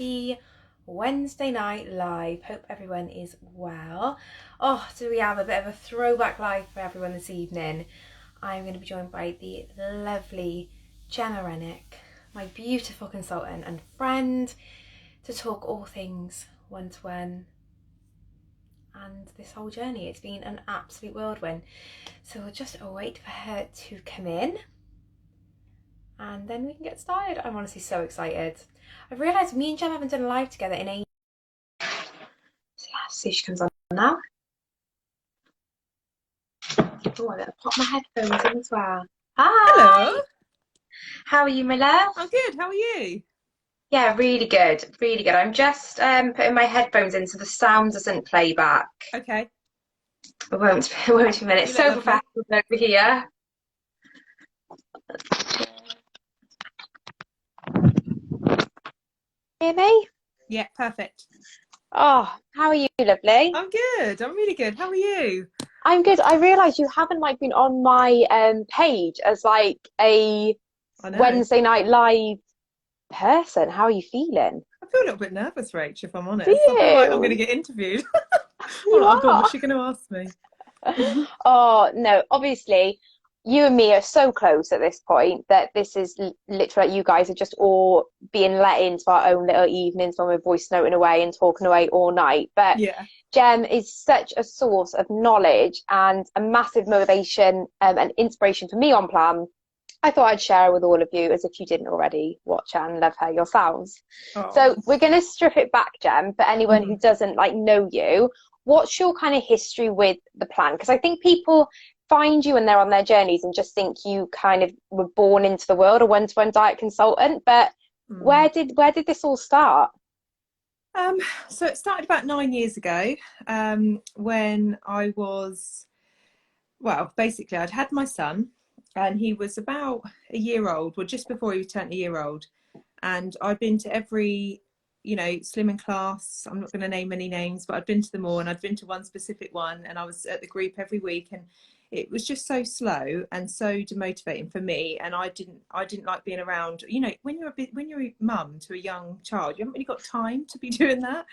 happy Wednesday night live. Hope everyone is well. Oh, do we have a bit of a throwback live for everyone this evening? I'm going to be joined by the lovely Gemma Renwick, my beautiful consultant and friend, to talk all things one-to-one and this whole journey. It's been an absolute whirlwind. So we'll just wait for her to come in and then we can get started. I'm honestly so excited. I've realised me and Gemma haven't done a live together in ages. So yeah, see if she comes on now. Oh, I better pop my headphones in as well. Hi! Hello. How are you, my love? I'm good. How are you? Yeah, really good, really good. I'm just putting my headphones in so the sound doesn't play back. Okay. It won't be a minute. You look So lovely. professional over here. Hear me? Yeah, perfect. Oh, how are you, lovely? I'm good. I'm really good. How are you? I'm good. I realise you haven't been on my page as a I know. Wednesday night live person. How are you feeling? I feel a little bit nervous, Rach, if I'm Do honest. I feel like I'm going to you? get interviewed. You Oh, God, are. what's she going to ask me? Oh no, obviously you and me are so close at this point that this is literally like you guys are just all being let into our own little evenings when we're voice noting away and talking away all night. But Yeah. Jem is such a source of knowledge and a massive motivation and inspiration for me on Plan. I thought I'd share her with all of you as if you didn't already watch her and love her yourselves. So Oh. we're going to strip it back, Jem, for anyone Mhm. who doesn't know you. What's your kind of history with the Plan? Because I think people find you when they're on their journeys and just think you kind of were born into the world, a one-to-one diet consultant. But Mm. where did this all start? Um, so it started about 9 years ago, when I was, well, basically I'd had my son and he was about a year old, well, just before he turned a year old. And I'd been to every, slimming class. I'm not going to name any names, but I'd been to them all, and I'd been to one specific one, and I was at the group every week, and it was just so slow and so demotivating for me. And I didn't like being around. When you're a mum to a young child, you haven't really got time to be doing that.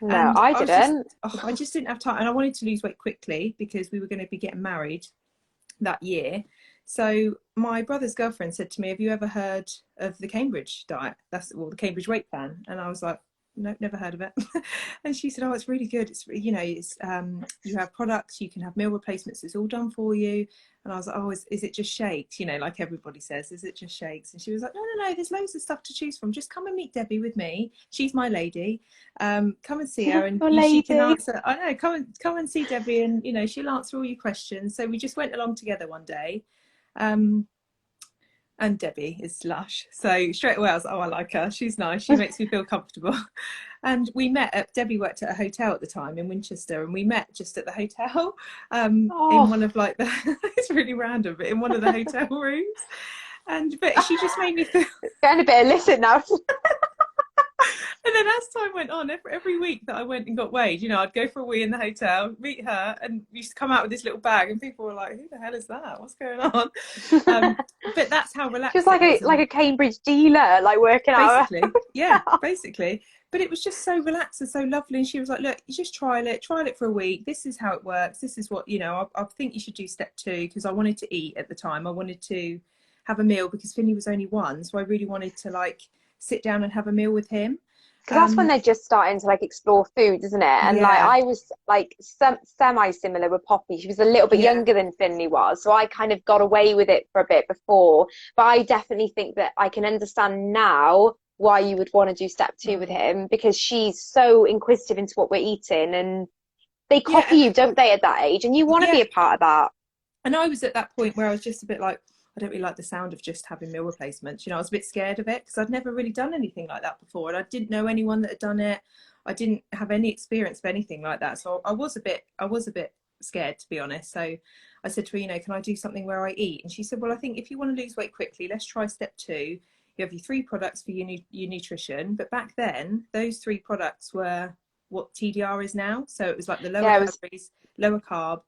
No, And I didn't. I just didn't have time, and I wanted to lose weight quickly because we were going to be getting married that year. So my brother's girlfriend said to me, "Have you ever heard of the Cambridge diet? The Cambridge weight plan." And I was like, "No, never heard of it." And she said, "Oh, it's really good. You have products, you can have meal replacements. It's all done for you." And I was like, "Oh, is it just shakes? Like everybody says, is it just shakes?" And she was like, "No, no, no. There's loads of stuff to choose from. Just come and meet Debbie with me. She's my lady. Come and see her, and Your she can lady. answer. I know. Come and see Debbie, and she'll answer all your questions." So we just went along together one day. Um, and Debbie is lush. So straight away I was like, "Oh, I like her. She's nice. She makes me feel comfortable." And we met Debbie worked at a hotel at the time in Winchester, and we met just at the hotel, in one Oh, of it's really random, but in one of the hotel rooms. But she just made me feel. it's getting a bit illicit now. And then as time went on, every week that I went and got weighed, I'd go for a wee in the hotel, meet her, and used to come out with this little bag, and people were like, "Who the hell is that? What's going on?" But that's how She was relaxed it was, like and a Cambridge dealer, working out. basically, yeah, basically. But it was just so relaxed and so lovely. And she was like, "Look, you just trial it for a week. This is how it works. This is what I think you should do step 2," because I wanted to eat at the time. I wanted to have a meal because Finley was only 1, so I really wanted to sit down and have a meal with him. Because that's when they're just starting to explore foods, isn't it? And Yeah, I was semi similar with Poppy. She was a little bit yeah. younger than Finley was, so I kind of got away with it for a bit before. But I definitely think that I can understand now why you would want to do step 2 with Mm. him, because she's so inquisitive into what we're eating, and they copy Yeah, you, don't they, at that age? And you want to yeah. be a part of that. And I was at that point where I was just a bit like, I don't really like the sound of just having meal replacements. I was a bit scared of it because I'd never really done anything like that before, and I didn't know anyone that had done it. I didn't have any experience of anything like that, so I was a bit scared, to be honest. So I said to her, "Can I do something where I eat?" And she said, "Well, I think if you want to lose weight quickly, let's try step 2. You have your 3 products for your nutrition." But back then, those 3 products were what TDR is now. So it was like the lower Yeah, it was calories, lower carb.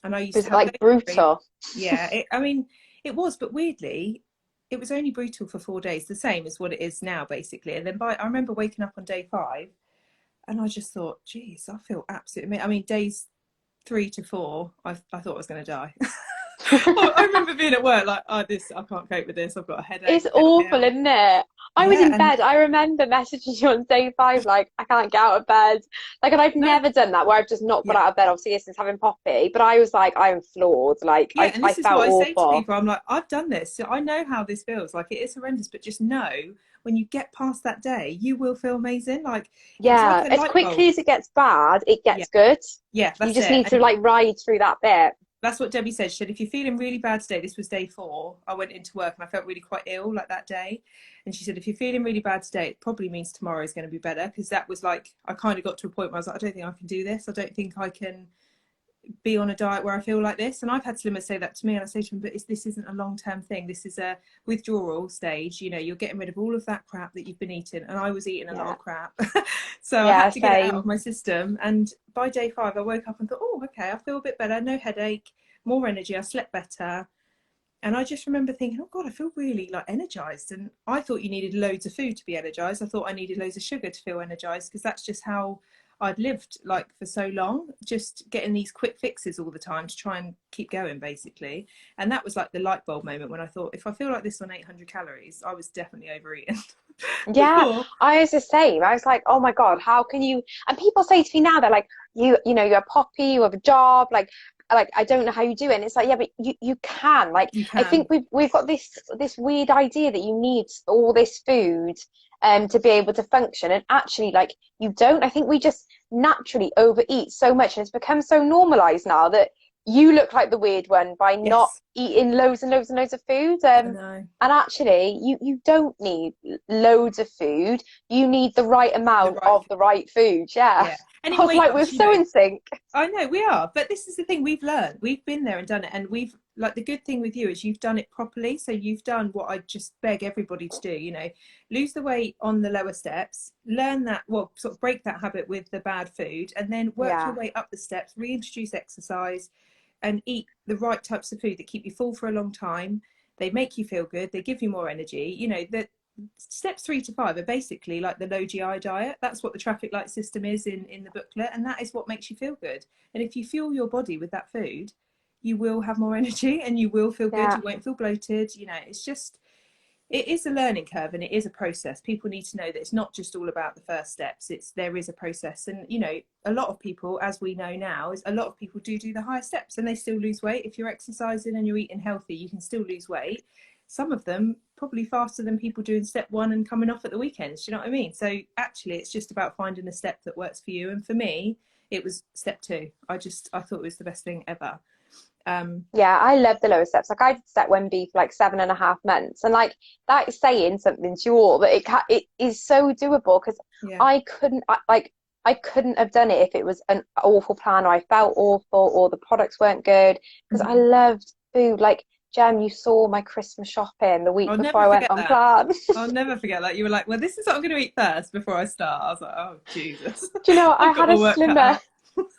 And I it used to was have those 3. brutal. Yeah, I mean, it was, but weirdly, it was only brutal for 4 days, the same as what it is now, basically. And then I remember waking up on day 5, and I just thought, geez, I feel absolutely. I mean, days 3 to 4, I thought I was going to die. I remember being at work like, oh, this, I can't cope with this. I've got a headache. It's Help me awful, out. isn't it? I was Yeah, in and bed. I remember messaging you on day 5, like, I can't get out of bed. Like, and I've no, never done that where I've just not got yeah, out of bed, obviously, since having Poppy. But I was like, I am floored. Like, yeah. And I this is what felt I say to awful. people. I'm like, I've done this. So I know how this feels. Like, it is horrendous, but just know when you get past that day, you will feel amazing. Like, it's like Yeah, a as light quickly bulb. as it gets bad, it Yeah, gets good. yeah, You that's just it. need to And like ride through that bit. that's what Debbie said. She said, if you're feeling really bad today, this was day 4, I went into work and I felt really quite ill like that day. And she said, if you're feeling really bad today, it probably means tomorrow is going to be better. Because that was like, I kind of got to a point where I was like, I don't think I can do this. I don't think I can be on a diet where I feel like this. And I've had slimmers say that to me, and I say to them, but this isn't a long-term thing. This is a withdrawal stage. You know, you're getting rid of all of that crap that you've been eating. And I was eating a lot Yeah. of crap. So I Yeah, had to get it out of same. my system. And by day 5, I woke up and thought, oh, okay, I feel a bit better. No headache, more energy. I slept better. And I just remember thinking, oh God, I feel really like energized. And I thought you needed loads of food to be energized. I thought I needed loads of sugar to feel energized, because that's just how I'd lived like for so long, just getting these quick fixes all the time to try and keep going, basically. And that was like the light bulb moment when I thought, if I feel like this on 800 calories, I was definitely overeating Yeah, before. I was the same. I was like, oh my God, how can you? And people say to me now, they're like, you know, you're a Poppy, you have a job, like I don't know how you do it. And it's like, yeah, but you can. Like, You I can. think we've got this weird idea that you need all this food to be able to function. And actually, like, you don't. I think we just naturally overeat so much, and it's become so normalized now that you look like the weird one by not Yes, eating loads and loads and loads of food. I know. And actually, you don't need loads of food. You need the right The amount right of food. the right food. Yeah. Yeah. And I in was weight like, we're loss, so in sync. I know we are, but this is the thing we've learned. We've been there and done it, and we've like the good thing with you is you've done it properly. So you've done what I just beg everybody to do. You know, lose the weight on the lower steps, learn that, well, sort of break that habit with the bad food, and then work your Yeah. way up the steps. Reintroduce exercise, and eat the right types of food that keep you full for a long time. They make you feel good. They give you more energy. You know that steps 3 to 5 are basically like the low GI diet. That's what the traffic light system is in the booklet, and that is what makes you feel good. And if you fuel your body with that food, you will have more energy and you will feel good. Yeah. You won't feel bloated. You know, it's just, it is a learning curve and it is a process. People need to know that it's not just all about the first steps. It's, there is a process. And you know, a lot of people, as we know now, is a lot of people do the higher steps and they still lose weight. If you're exercising and you're eating healthy, you can still lose weight. Some of them probably faster than people doing step 1 and coming off at the weekends. Do you know what I mean? So actually it's just about finding a step that works for you. And for me, it was step 2. I thought it was the best thing ever. Yeah, I love the lower steps. Like I did step 1B for like 7.5 months, and like that is saying something to you all that it is so doable because Yeah. I couldn't have done it if it was an awful plan or I felt awful or the products weren't good because I Mm-hmm. loved food. Like Jem, you saw my Christmas shopping the week I'll before never I went forget on that. plan. I'll never forget that. You were like, well, this is what I'm going to eat first before I start. I was like, oh, Jesus. Do you know what? I've got my work cut out.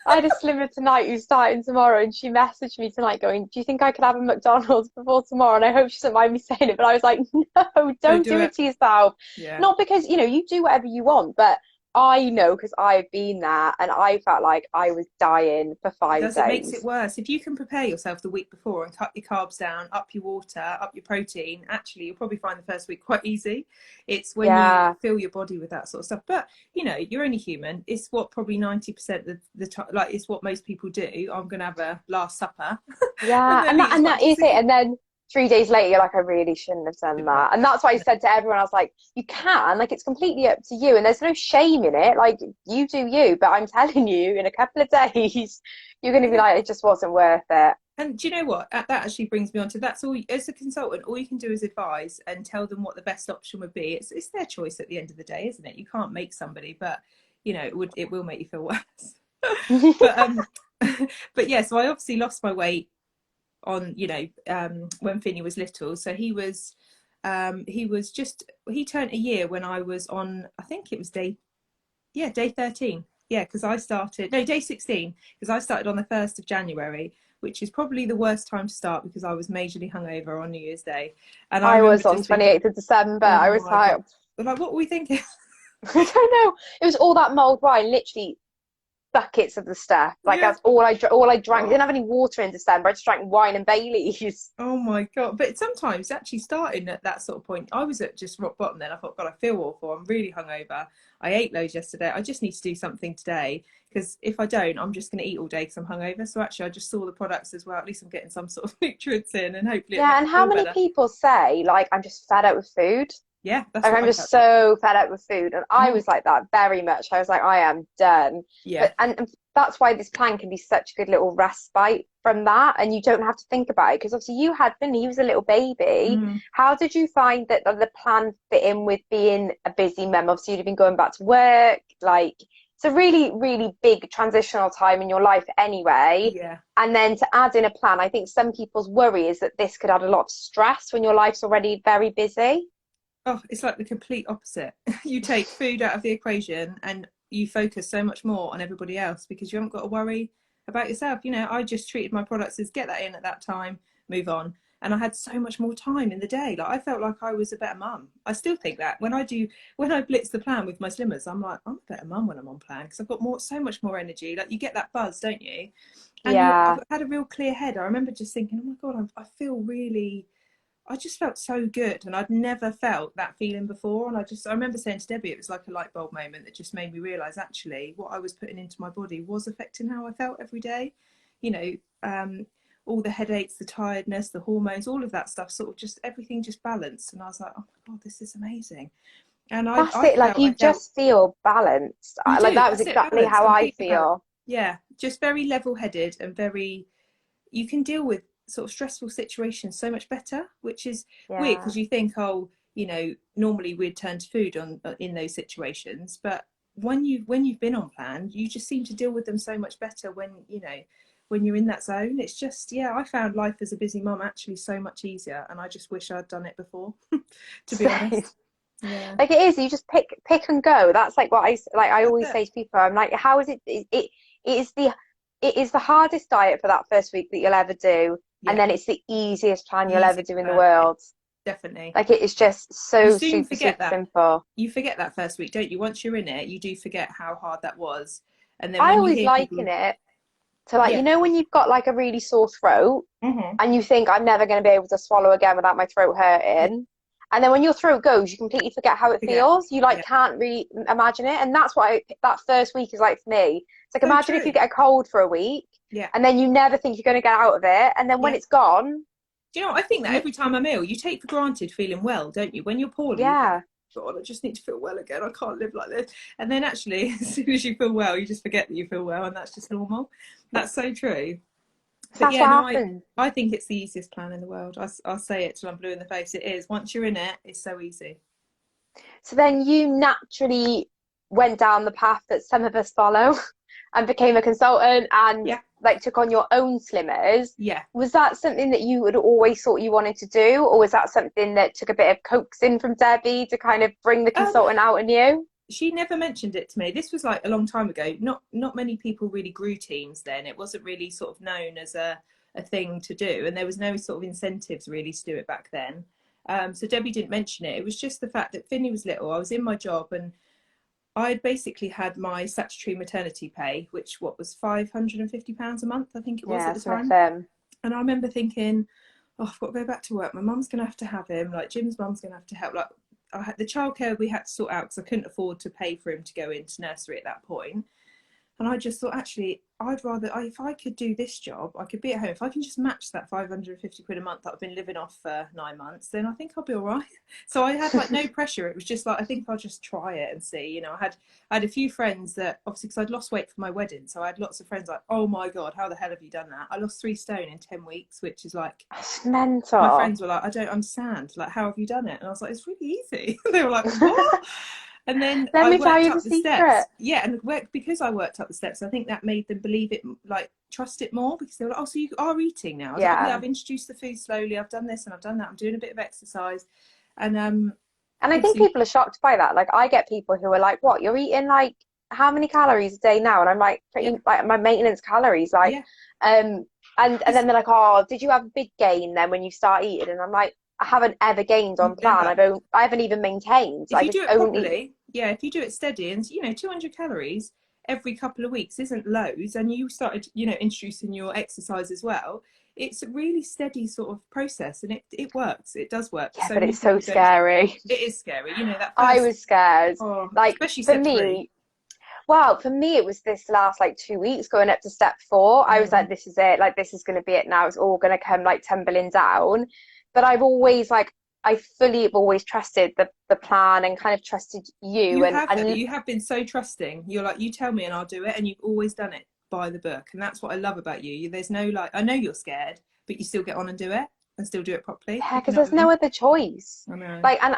I had a slimmer tonight who's starting tomorrow, and she messaged me tonight going, "Do you think I could have a McDonald's before tomorrow?" And I hope she doesn't mind me saying it, but I was like, "No, Don't don't do do it. it to yourself." Yeah. Not because, you know, you do whatever you want, but I know because I've been there and I felt like I was dying for It five does. It makes it days. worse. If you can prepare yourself the week before and cut your carbs down, up your water, up your protein, actually, you'll probably find the first week quite easy. It's when you Yeah. fill your body with that sort of stuff. But, you know, you're only human. It's what probably 90% of the time, like, it's what most people do. I'm going to have a last supper and Yeah, then eat as and that much as is I it. can. And then 3 days later, you're like, I really shouldn't have done Shouldn't have. that. And that's why I said to everyone, I was like, you can, like, it's completely up to you. And there's no shame in it. Like, you do you. But I'm telling you, in a couple of days, you're going to be Yeah. like, it just wasn't worth it. And do you know what? That actually brings me on to, that's all, as a consultant, all you can do is advise and tell them what the best option would be. It's their choice at the end of the day, isn't it? You can't make somebody, but you know, it will make you feel worse. But but yeah, so I obviously lost my weight on, you know, when Finney was little. So he was just, he turned a year when I was on, I think it was day 13. Yeah, because I started, no, day 16, because I started on the 1st of January. which is probably the worst time to start because I was majorly hungover on New Year's Day. And I I remember was on just thinking, 28th of December. oh I was my like, God. Like, what were we thinking? I don't know. It was all that mulled wine, literally buckets of the stuff. Like Yeah. that's all I drank. I didn't have any water in December. I just drank wine and Baileys. Oh my God. But sometimes actually starting at that sort of point, I was at just rock bottom then. I thought, God, I feel awful. I'm really hungover. I ate loads yesterday. I just need to do something today because if I don't, I'm just going to eat all day because I'm hungover. So actually, I just saw the products as well. At least I'm getting some sort of nutrients in and hopefully it'll Yeah, make and me how feel many better. people say, like, I'm just fed up with food? Yeah, that's Like, what I'm I just felt like. so fed up with food. And I Mm. was like that very much. I was like, I am done. Yeah. But and that's why this plan can be such a good little respite from that. And you don't have to think about it. Because obviously you had Finley, he was a little baby. Mm. How did you find that the plan fit in with being a busy mum? Obviously you'd have been going back to work. Like, it's a really, really big transitional time in your life anyway. Yeah. And then to add in a plan, I think some people's worry is that this could add a lot of stress when your life's already very busy. Oh, it's like the complete opposite. You take food out of the equation and you focus so much more on everybody else because you haven't got to worry about yourself. You know, I just treated my products as get that in at that time, move on. And I had so much more time in the day. Like I felt like I was a better mum. I still think that when I blitz the plan with my slimmers, I'm like, I'm a better mum when I'm on plan because I've got so much more energy. Like you get that buzz, don't you? And Yeah. I've had a real clear head. I remember just thinking, oh my God, I feel really, I just felt so good, and I'd never felt that feeling before. And I remember saying to Debbie, it was like a light bulb moment that just made me realise actually what I was putting into my body was affecting how I felt every day. You know, all the headaches, the tiredness, the hormones, all of that stuff, sort of just everything just balanced. And I was like, oh my God, this is amazing. And That's it. Like I you felt just feel balanced. you Like do. that was That's it, exactly balance, how I completely balanced. feel. Yeah, just very level-headed and very you can deal with sort of stressful situations so much better, which is weird Yeah. because you think, oh, you know, normally we'd turn to food on in those situations, but when you've been on plan, you just seem to deal with them so much better when you know when you're in that zone. It's just yeah, I found life as a busy mum actually so much easier, and I just wish I'd done it before, to be Same. honest. Yeah, Like it is, you just pick and go. That's like what I that's always it. say to people. I'm like, how is it is the hardest diet for that first week that you'll ever do, and Yeah, then it's the easiest plan you'll ever easy, do in the perfect, world. definitely. Like it is just You so soon super, forget super that. simple. You forget that first week, don't you? Once you're in it, you do forget how hard that was. And then I when you always hear people, liken it to like, yeah, when you've got like a really sore throat hmm and you think I'm never going to be able to swallow again without my throat yeah, hurting. And then when your throat goes, you completely forget how it forget, feels. You like yeah, can't really imagine it. And that's what that first week is like for me. It's like so imagine if you true. get a cold for a week Yeah, and then you never think you're going to get out of it. And then when yeah. it's gone, Do you know what? I think that you, every time I'm ill, you take for granted feeling well, don't you? When you're poorly, you think, yeah. God, I just need to feel well again. I can't live like this. And then actually, as soon as you feel well, you just forget that you feel well, and that's just normal. That's so true. So But that's yeah, what no, happened. I think it's the easiest plan in the world. I'll say it till I'm blue in the face. It is. Once you're in it, it's so easy. So then you naturally went down the path that some of us follow and became a consultant and Yeah, like took on your own slimmers. yeah. Was that something that you had always thought you wanted to do, or was that something that took a bit of coaxing from Debbie to kind of bring the Um, consultant out in you? she never mentioned it to me. This was like a long time ago. Not many people really grew teams then. It wasn't really sort of known as a thing to do, and there was no sort of incentives really to do it back then. So Debbie didn't mention it. It was just the fact that Finney was little. I was in my job, and I basically had my statutory maternity pay, which what was £550 a month, I think it was Yeah, at the some of time. them. And I remember thinking, oh, I've got to go back to work. My mum's going to have him. Like Jim's mum's going to have to help. Like I had the childcare we had to sort out because I couldn't afford to pay for him to go into nursery at that point. And I just thought, actually, I'd rather, if I could do this job, I could be at home. If I can just match that 550 quid a month that I've been living off for 9 months, then I think I'll be all right. So I had like no pressure. It was just like, I think I'll just try it and see. You know, I had a few friends that, obviously, because I'd lost weight for my wedding. So I had lots of friends like, oh my God, how the hell have you done that? I lost 3 stone in 10 weeks, which is like, It's my mental. friends were like, I don't understand. Like, how have you done it? And I was like, it's really easy. They were like, what? And then Let I me tell worked you the up the steps. secret. Yeah, and because I worked up the steps, I think that made them believe it, like trust it more because they were like, oh, so you are eating now. I was like, oh, yeah, Yeah. I've introduced the food slowly. I've done this and I've done that. I'm doing a bit of exercise. And And I think obviously, people are shocked by that. Like I get people who are like, what, you're eating like how many calories a day now? And I'm like, yeah, pretty like my maintenance calories. Like, yeah, um, And then they're like, oh, did you have a big gain then when you start eating? And I'm like, I haven't ever gained on plan. Never. I haven't even maintained. If I you just do it only. properly, yeah, if you do it steady, and 200 calories every couple of weeks isn't loads, and you started, introducing your exercise as well, it's a really steady sort of process, and it works. It does work. Yeah, So but many it's so people don't. scary. It is scary, that I first, was scared. oh, Like especially for step three. me, well, for me, it was this last like 2 weeks going up to step 4. I was like, this is it. Like, this is going to be it now. It's all going to come like tumbling down. But I've always I fully have always trusted the plan and kind of trusted you. You And, have, Heather, and you have been so trusting. You're like, you tell me and I'll do it, and you've always done it by the book, and that's what I love about you. There's no like, I know you're scared, but you still get on and do it, and still do it properly. yeah, You because know there's what I mean? no other choice. I know. Like, and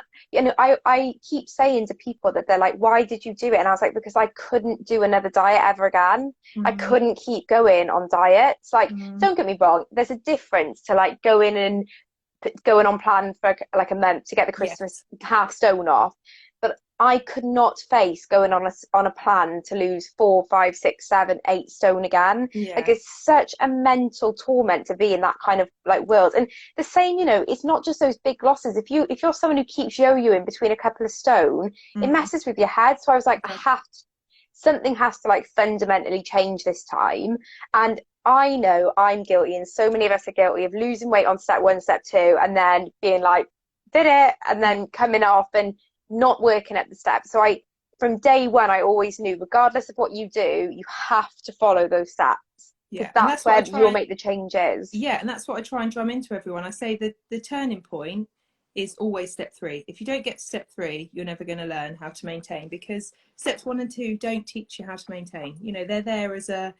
I keep saying to people that they're like, why did you do it? And I was like, because I couldn't do another diet ever again. I couldn't keep going on diets. Like, don't get me wrong, there's a difference to like going on plan for like a month to get the Christmas half stone off, but I could not face going on a plan to lose 4, 5, 6, 7, 8 stone again. Like, it's such a mental torment to be in that kind of like world. And the same, it's not just those big losses. If you're someone who keeps yo-yoing between a couple of stone, it messes with your head. So I was like, something has to like fundamentally change this time. And I know I'm guilty, and so many of us are guilty of losing weight on step 1, step 2, and then being like, did it, and then coming off and not working at the steps. So from day one, I always knew, regardless of what you do, you have to follow those steps. Yeah, that's where you'll make the changes. Yeah, and that's what I try and drum into everyone. I say that the turning point is always step 3. If you don't get to step 3, you're never going to learn how to maintain, because steps 1 and 2 don't teach you how to maintain. They're there as a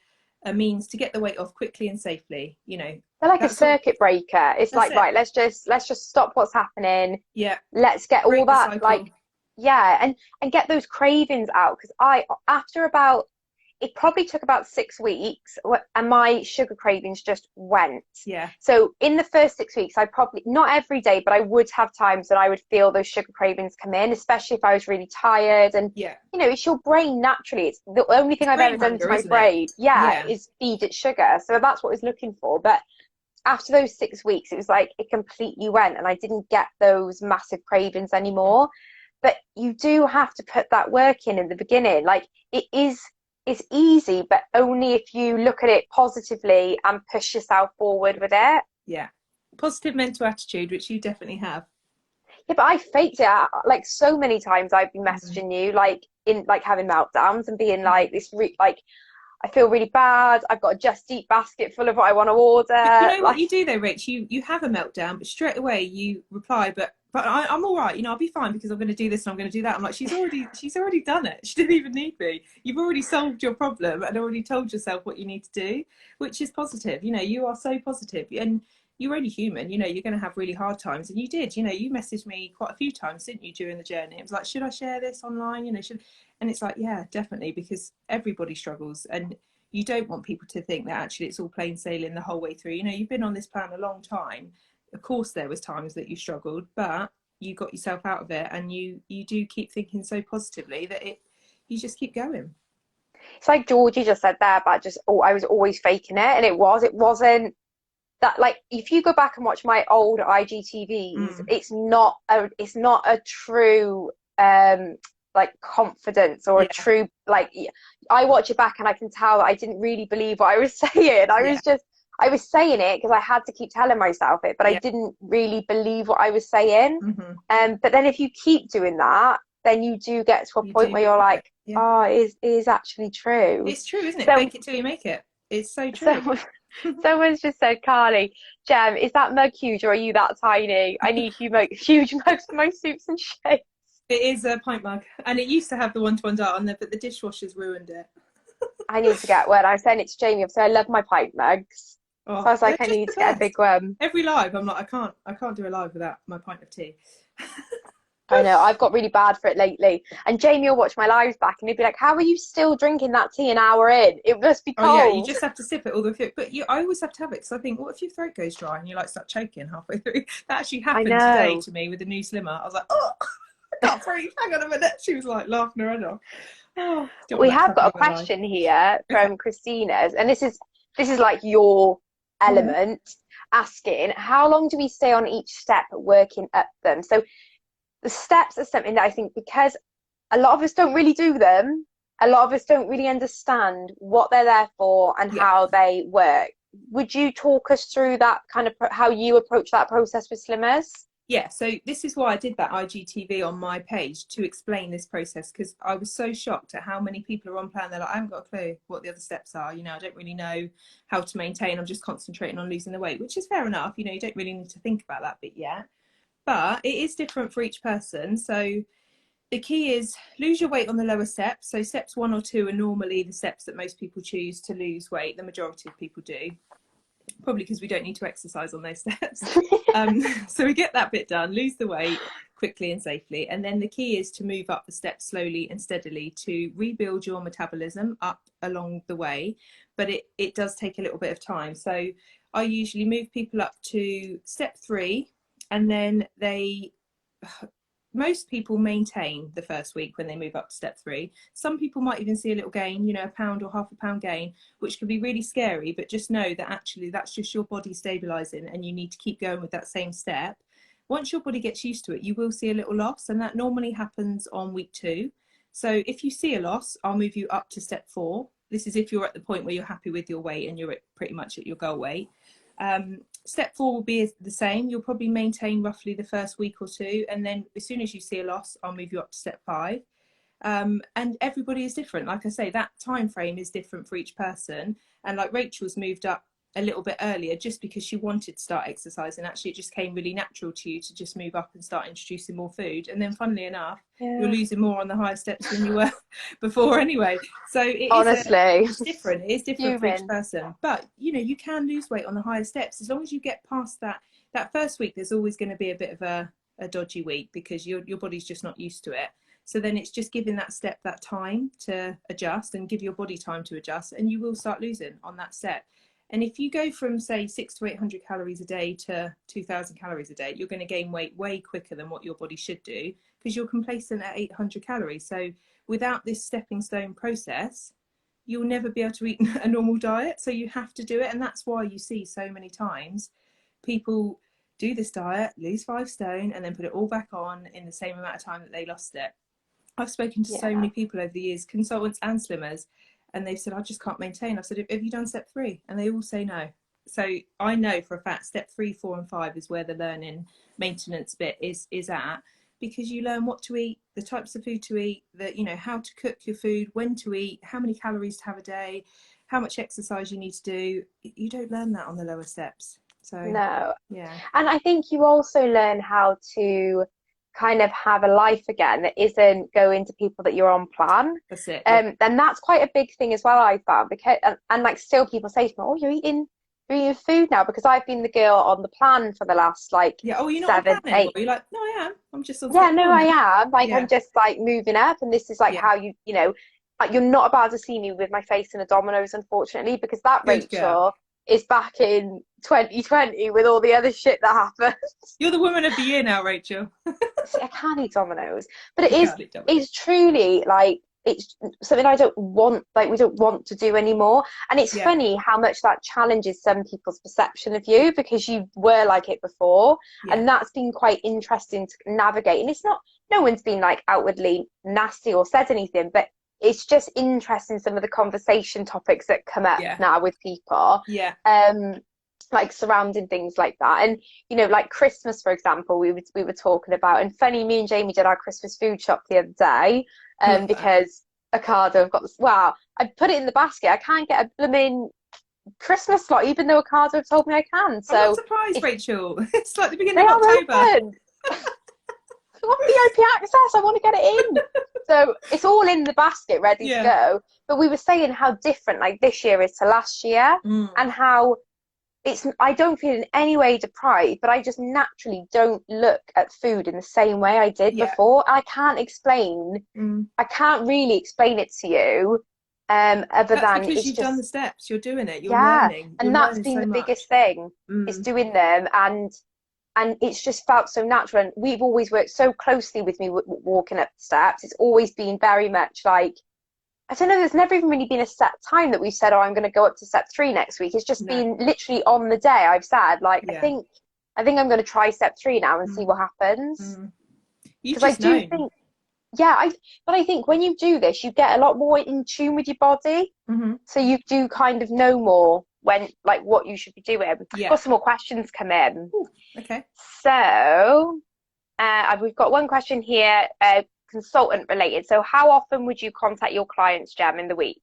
means to get the weight off quickly and safely. They're like a circuit breaker. It's like, right, let's just stop what's happening. Yeah, let's get all that like, and get those cravings out. Because after about, it probably took about 6 weeks, and my sugar cravings just went. Yeah. So in the first 6 weeks, I probably, not every day, but I would have times that I would feel those sugar cravings come in, especially if I was really tired. And it's your brain naturally. It's the only thing I've ever done to my brain. Is feed it sugar. So that's what I was looking for. But after those 6 weeks, it was like it completely went, and I didn't get those massive cravings anymore. But you do have to put that work in the beginning. Like, it's easy, but only if you look at it positively and push yourself forward with it. Yeah. Positive mental attitude, which you definitely have. Yeah, but I faked it. Like, so many times I've been messaging you, like, in like having meltdowns and being like, like, I feel really bad. I've got a Just Eat basket full of what I want to order. But you know what you do though, Rich? You have a meltdown, but straight away you reply, but I'm all right. I'll be fine because I'm going to do this and I'm going to do that. I'm like, she's already done it. She didn't even need me. You've already solved your problem and already told yourself what you need to do, which is positive. You are so positive, and you're only human. You're going to have really hard times, and you did. You messaged me quite a few times, didn't you, during the journey? It was like, should I share this online? And it's like, yeah, definitely, because everybody struggles, and you don't want people to think that actually it's all plain sailing the whole way through. You've been on this plan a long time. Of course there was times that you struggled, but you got yourself out of it, and you do keep thinking so positively that you just keep going. It's like Georgie just said there about I was always faking it, and it wasn't that. Like, if you go back and watch my old IGTVs, it's not a true like confidence or a true, like, I watch it back and I can tell that I didn't really believe what I was saying. I was saying it because I had to keep telling myself it, but I didn't really believe what I was saying. But then if you keep doing that, then you do get to a point where you're like, oh, it is actually true. It's true, isn't it? Fake it till you make it. It's so true. Someone's just said, Carly, Gem, is that mug huge or are you that tiny? I need huge mugs for my soups and shakes. It is a pint mug, and it used to have the 1-to-1 dart on there, but the dishwasher's ruined it. I need to get one. I was saying it to Jamie, so I love my pint mugs. So I was like, I need to get a big one. Every live, I'm like, I can't do a live without my pint of tea. I know, I've got really bad for it lately. And Jamie will watch my lives back and he'd be like, how are you still drinking that tea an hour in? It must be cold. Oh yeah, you just have to sip it all the way through. But I always have to have it, because I think, what if your throat goes dry and you like start choking halfway through? That actually happened today to me with the new Slimmer. I was like, oh, I can't breathe. Hang on a minute. She was like laughing her head off. Oh, we have got a question here from Christina's, and this is like your element, asking how long do we stay on each step, working up them. So the steps are something that I think, because a lot of us don't really do them, a lot of us don't really understand what they're there for and how they work. Would you talk us through that kind of how you approach that process with slimmers? Yeah, so this is why I did that IGTV on my page, to explain this process, because I was so shocked at how many people are on plan. They're like, I haven't got a clue what the other steps are. You know, I don't really know how to maintain. I'm just concentrating on losing the weight, which is fair enough. You know, you don't really need to think about that bit yet. But it is different for each person. So the key is lose your weight on the lower steps. So steps 1 or 2 are normally the steps that most people choose to lose weight. The majority of people do. Probably because we don't need to exercise on those steps. So we get that bit done, lose the weight quickly and safely. And then the key is to move up the steps slowly and steadily to rebuild your metabolism up along the way. But it does take a little bit of time. So I usually move people up to step 3, and then most people maintain the first week when they move up to step 3. Some people might even see a little gain, you know, a pound or half a pound gain, which can be really scary, but just know that actually that's just your body stabilizing, and you need to keep going with that same step. Once your body gets used to it, you will see a little loss, and that normally happens on week 2. So if you see a loss, I'll move you up to step 4. This is if you're at the point where you're happy with your weight and you're pretty much at your goal weight. Step 4 will be the same. You'll probably maintain roughly the first week or 2, and then as soon as you see a loss, I'll move you up to step 5. And everybody is different. Like I say, that time frame is different for each person. And like Rachel's moved up a little bit earlier just because she wanted to start exercising. Actually, it just came really natural to you to just move up and start introducing more food. And then funnily enough, you're losing more on the higher steps than you were before anyway. So it's different. It is different for each person. But, you know, you can lose weight on the higher steps. As long as you get past that first week, there's always going to be a bit of a dodgy week because your body's just not used to it. So then it's just giving that step that time to adjust and give your body time to adjust, and you will start losing on that step. And if you go from, say, 600 to 800 calories a day to 2,000 calories a day, you're going to gain weight way quicker than what your body should do because you're complacent at 800 calories. So without this stepping stone process, you'll never be able to eat a normal diet. So you have to do it. And that's why you see so many times people do this diet, lose 5 stone, and then put it all back on in the same amount of time that they lost it. I've spoken to so many people over the years, consultants and slimmers, and they've said, I just can't maintain. I said, have you done step 3? And they all say no. So I know for a fact step 3, 4 and 5 is where the learning maintenance bit is at, because you learn what to eat, the types of food to eat, you know, how to cook your food, when to eat, how many calories to have a day, how much exercise you need to do. You don't learn that on the lower steps. So no. Yeah. And I think you also learn how to kind of have a life again that isn't going to people that you're on plan. That's it. And that's quite a big thing as well, I found, because and like still people say to me, oh, you're eating food now, because I've been the girl on the plan for the last like you're not 7, 8. You're like, no, I am. I'm just on I am. Like I'm just like moving up, and this is like how you know, like, you're not about to see me with my face in a Domino's, unfortunately, because that Rachel is back in 2020 with all the other shit that happened. You're the woman of the year now, Rachel. See, I can't eat Domino's, but it's truly like, it's something I don't want, like we don't want to do anymore. And it's funny how much that challenges some people's perception of you, because you were like it before. And that's been quite interesting to navigate. And it's not, no one's been like outwardly nasty or said anything, but it's just interesting, some of the conversation topics that come up now with people. Like surrounding things like that. And you know, like Christmas, for example, we were talking about, and funny, me and Jamie did our Christmas food shop the other day, because Ocado have got this, wow, I put it in the basket, I can't get a blooming Christmas slot even though Ocado have told me I can. So I'm not surprised, Rachel. It's like the beginning of October. I want VIP access, I want to get it in. So it's all in the basket ready to go. But we were saying how different like this year is to last year, and how I don't feel in any way deprived, but I just naturally don't look at food in the same way I did before. I can't really explain it to you, other than because it's you've just done the steps, you're doing it, you're learning. And that's been the biggest thing, is doing them, and it's just felt so natural. And we've always worked so closely with me walking up the steps. It's always been very much like, I don't know, there's never even really been a set time that we've said, oh, I'm going to go up to step 3 next week. It's just been literally on the day I've said, like, I think I'm going to try step 3 now and see what happens. You Because I just do know. think, but I think when you do this, you get a lot more in tune with your body. So you do kind of know more when, like, what you should be doing. Yeah. Got some more questions come in. Ooh, okay. So we've got one question here, consultant related. So how often would you contact your clients, Gem, in the week?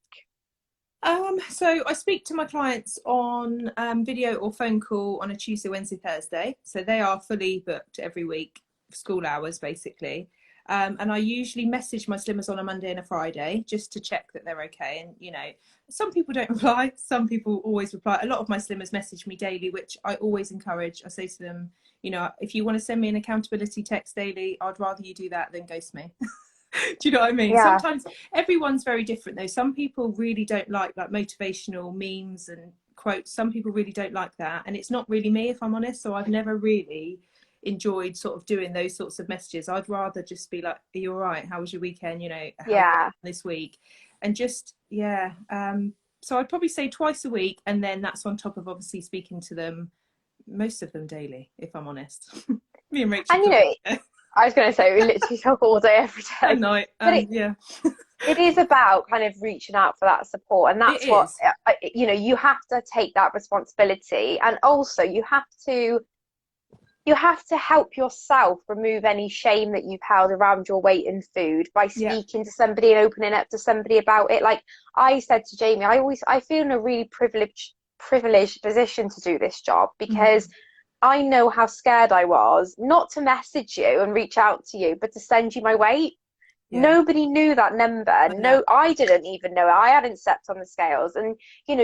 So I speak to my clients on video or phone call on a Tuesday, Wednesday, Thursday. So they are fully booked every week, school hours basically. And I usually message my slimmers on a Monday and a Friday just to check that they're okay. And, you know, some people don't reply, some people always reply. A lot of my slimmers message me daily, which I always encourage. I say to them, you know, if you want to send me an accountability text daily, I'd rather you do that than ghost me. Do you know what I mean? Yeah. Sometimes everyone's very different though. Some people really don't like motivational memes and quotes. Some people really don't like that. And it's not really me, if I'm honest. So I've never really enjoyed sort of doing those sorts of messages. I'd rather just be like, are you all right? How was your weekend? You know, how this week? And just, so I'd probably say twice a week. And then that's on top of obviously speaking to them, most of them daily, if I'm honest. Me and Rachel. And, you know, I was going to say, we literally talk all day, every day. At night, it is about kind of reaching out for that support. And that's what, you know, you have to take that responsibility. And also you have to help yourself remove any shame that you've held around your weight and food by speaking to somebody and opening up to somebody about it. Like I said to Jamie, I feel in a really privileged position to do this job because I know how scared I was not to message you and reach out to you, but to send you my weight. Nobody knew that number. No, I didn't even know it. I hadn't stepped on the scales. And you know,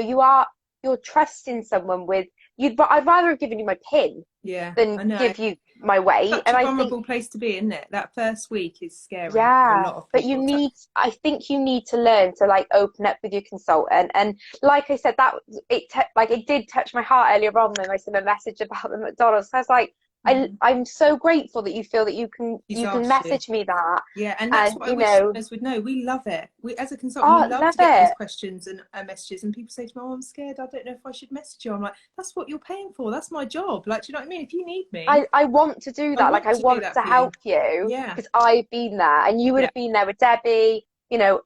you're trusting someone with I'd rather have given you my PIN than give you my weight. Such and a I vulnerable think place to be, isn't it? That first week is scary for a lot of people. But I think you need to learn to like open up with your consultant. And like I said, that it did touch my heart earlier on when I sent a message about the McDonald's. I was like, I'm so grateful that you feel that you can message me that. Yeah, and that's what I wish listeners would know. We love it. We, as a consultant, we love to get those questions and messages. And people say to me, "Oh, I'm scared. I don't know if I should message you." I'm like, "That's what you're paying for. That's my job." Like, do you know what I mean? If you need me, I want to do that. I want to help you. Yeah, because I've been there, and you would have been there with Debbie. You know,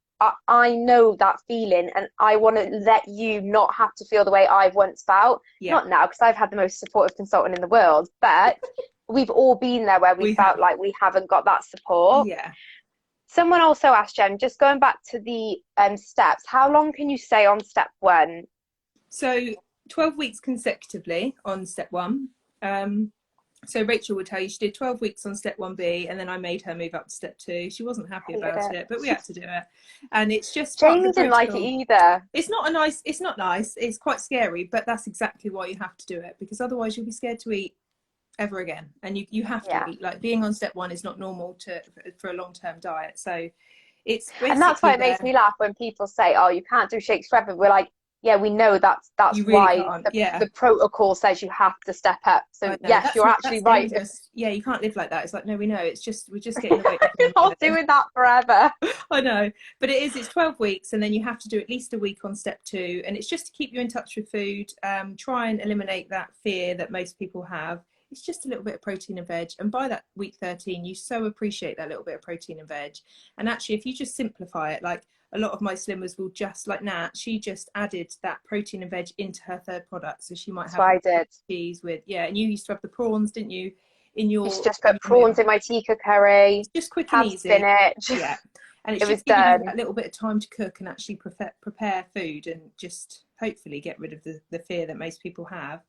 I know that feeling, and I want to let you not have to feel the way I've once felt. Not now, because I've had the most supportive consultant in the world, but we've all been there where we felt like we haven't got that support. Yeah. Someone also asked, Jen, just going back to the steps, how long can you stay on step 1? So 12 weeks consecutively on step 1. So Rachel would tell you she did 12 weeks on step 1B, and then I made her move up to step 2. She wasn't happy about it, but we had to do it. And it's just Jamie didn't like it either. It's not nice. It's quite scary, but that's exactly why you have to do it, because otherwise you'll be scared to eat ever again. And you have to eat. Like, being on step 1 is not normal for a long-term diet. So it's basically, and that's why it makes me laugh when people say, "Oh, you can't do shakes forever." We're like, yeah, we know that's really why the protocol says you have to step up. So yes, you're actually right. Yeah, you can't live like that. It's like, no, we know. It's just, we're just getting the weight. You're not doing that forever. I know, but it's 12 weeks, and then you have to do at least a week on step 2, and it's just to keep you in touch with food. Try and eliminate that fear that most people have. It's just a little bit of protein and veg, and by that week 13 you so appreciate that little bit of protein and veg. And actually, if you just simplify it, like a lot of my slimmers will just, like Nat, she just added that protein and veg into her third product. So she might have cheese with, and you used to have the prawns, didn't you, in your... Used to just put prawns in my tikka curry. It's just quick and easy. Spinach. Yeah, and it's just giving you that little bit of time to cook and actually prepare food, and just hopefully get rid of the fear that most people have.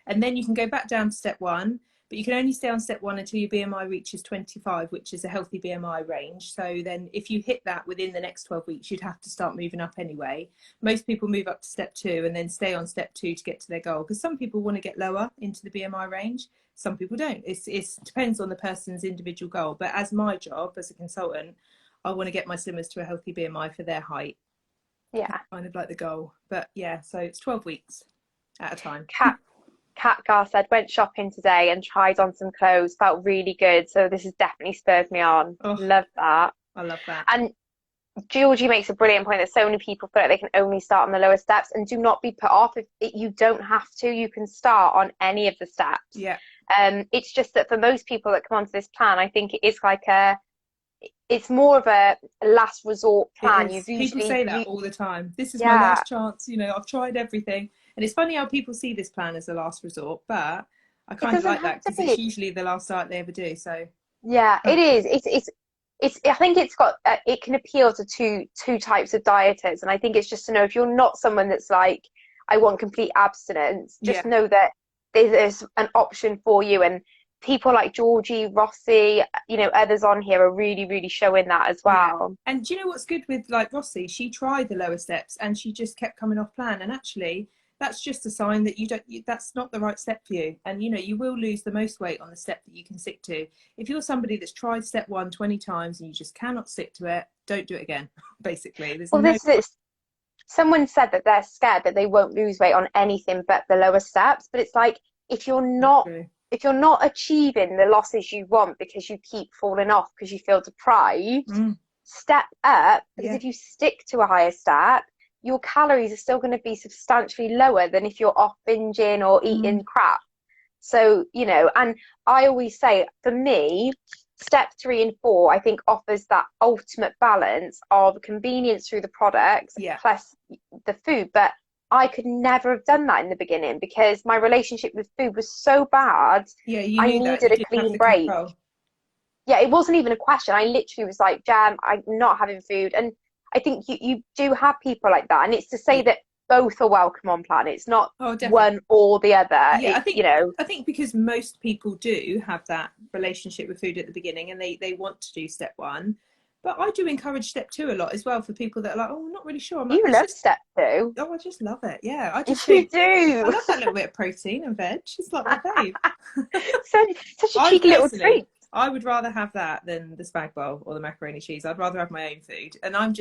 And then you can go back down to step 1, but you can only stay on step 1 until your BMI reaches 25, which is a healthy BMI range. So then if you hit that within the next 12 weeks, you'd have to start moving up anyway. Most people move up to step 2 and then stay on step 2 to get to their goal, because some people want to get lower into the BMI range. Some people don't. It depends on the person's individual goal. But as my job as a consultant, I want to get my slimmers to a healthy BMI for their height. Yeah. That's kind of like the goal. But yeah, so it's 12 weeks at a time. Kat Gar said, went shopping today and tried on some clothes, felt really good. So this has definitely spurred me on. Oh, love that. I love that. And Georgie makes a brilliant point that so many people feel like they can only start on the lower steps, and do not be put off if you don't have to. You can start on any of the steps. Yeah. It's just that for most people that come onto this plan, I think it is like it's more of a last resort plan. People say that all the time. This is my Yeah. last chance. You know, I've tried everything, and it's funny how people see this plan as a last resort, but I kind of like that because it's usually the last diet they ever do. So yeah, it is. It's. I think it's got. It can appeal to two types of dieters, and I think it's just to know if you're not someone that's like, I want complete abstinence. Just know that there's an option for you, and people like Georgie, Rossi, you know, others on here are really, really showing that as well. Yeah. And do you know what's good with like Rossi? She tried the lower steps and she just kept coming off plan. And actually, that's just a sign that that's not the right step for you. And, you know, you will lose the most weight on the step that you can stick to. If you're somebody that's tried step 1 20 times and you just cannot stick to it, don't do it again, basically. Someone said that they're scared that they won't lose weight on anything but the lower steps. But it's like, if you're not achieving the losses you want because you keep falling off because you feel deprived, step up, because if you stick to a higher step, your calories are still going to be substantially lower than if you're off binging or eating crap. So, you know, and I always say, for me, step 3 and 4, I think offers that ultimate balance of convenience through the products plus the food. But I could never have done that in the beginning because my relationship with food was so bad. Yeah, you I knew needed a clean break. Control. Yeah, it wasn't even a question. I literally was like, Jam, I'm not having food. And I think you do have people like that. And it's to say that both are welcome on plan. It's not one or the other. Yeah, I think because most people do have that relationship with food at the beginning and they want to do step 1. But I do encourage step 2 a lot as well for people that are like, oh, I'm not really sure. I'm you like, love step 2. Oh, I just love it. Yeah, I just you think, do. I love that little bit of protein and veg. It's like my fave. Such a cheeky little treat. I would rather have that than the spag bowl or the macaroni cheese. I'd rather have my own food. And I'm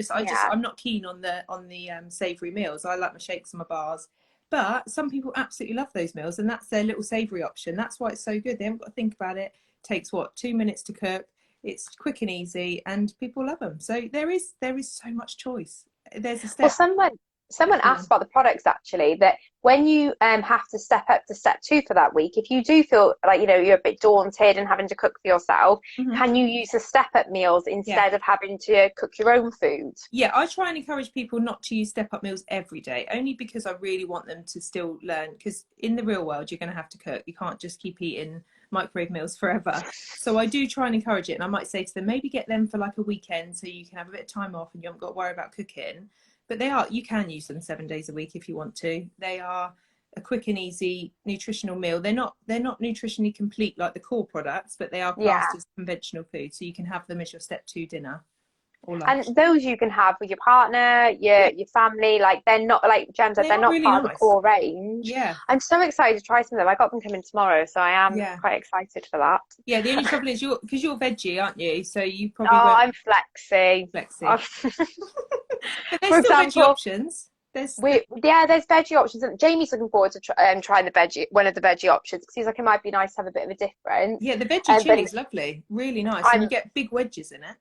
not keen on the savoury meals. I like my shakes and my bars. But some people absolutely love those meals, and that's their little savoury option. That's why it's so good. They haven't got to think about it. It takes 2 minutes to cook. It's quick and easy, and people love them. So there is so much choice. There's a step. Well, someone asked about the products actually, that when you have to step up to step 2 for that week, if you do feel like, you know, you're a bit daunted and having to cook for yourself, can you use the step up meals instead of having to cook your own food? Yeah, I try and encourage people not to use step up meals every day, only because I really want them to still learn, because in the real world you're going to have to cook. You can't just keep eating microwave meals forever. So I do try and encourage it, and I might say to them, maybe get them for like a weekend so you can have a bit of time off and you haven't got to worry about cooking. But you can use them 7 days a week if you want to. They are a quick and easy nutritional meal. They're not nutritionally complete like the core products, but they are classed as conventional food, so you can have them as your step 2 dinner. And those you can have with your partner, your family. Like, they're not, like Jem said, they're not really part of the core range. Yeah, I'm so excited to try some of them. I got them coming tomorrow, so I am quite excited for that. Yeah, the only trouble is because you're veggie, aren't you? So you probably I'm flexi. But there's still veggie options. There's veggie options, and Jamie's looking forward to trying one of the veggie options, because he's like, it might be nice to have a bit of a difference. Yeah, the veggie chili is lovely, really nice, and you get big wedges in it.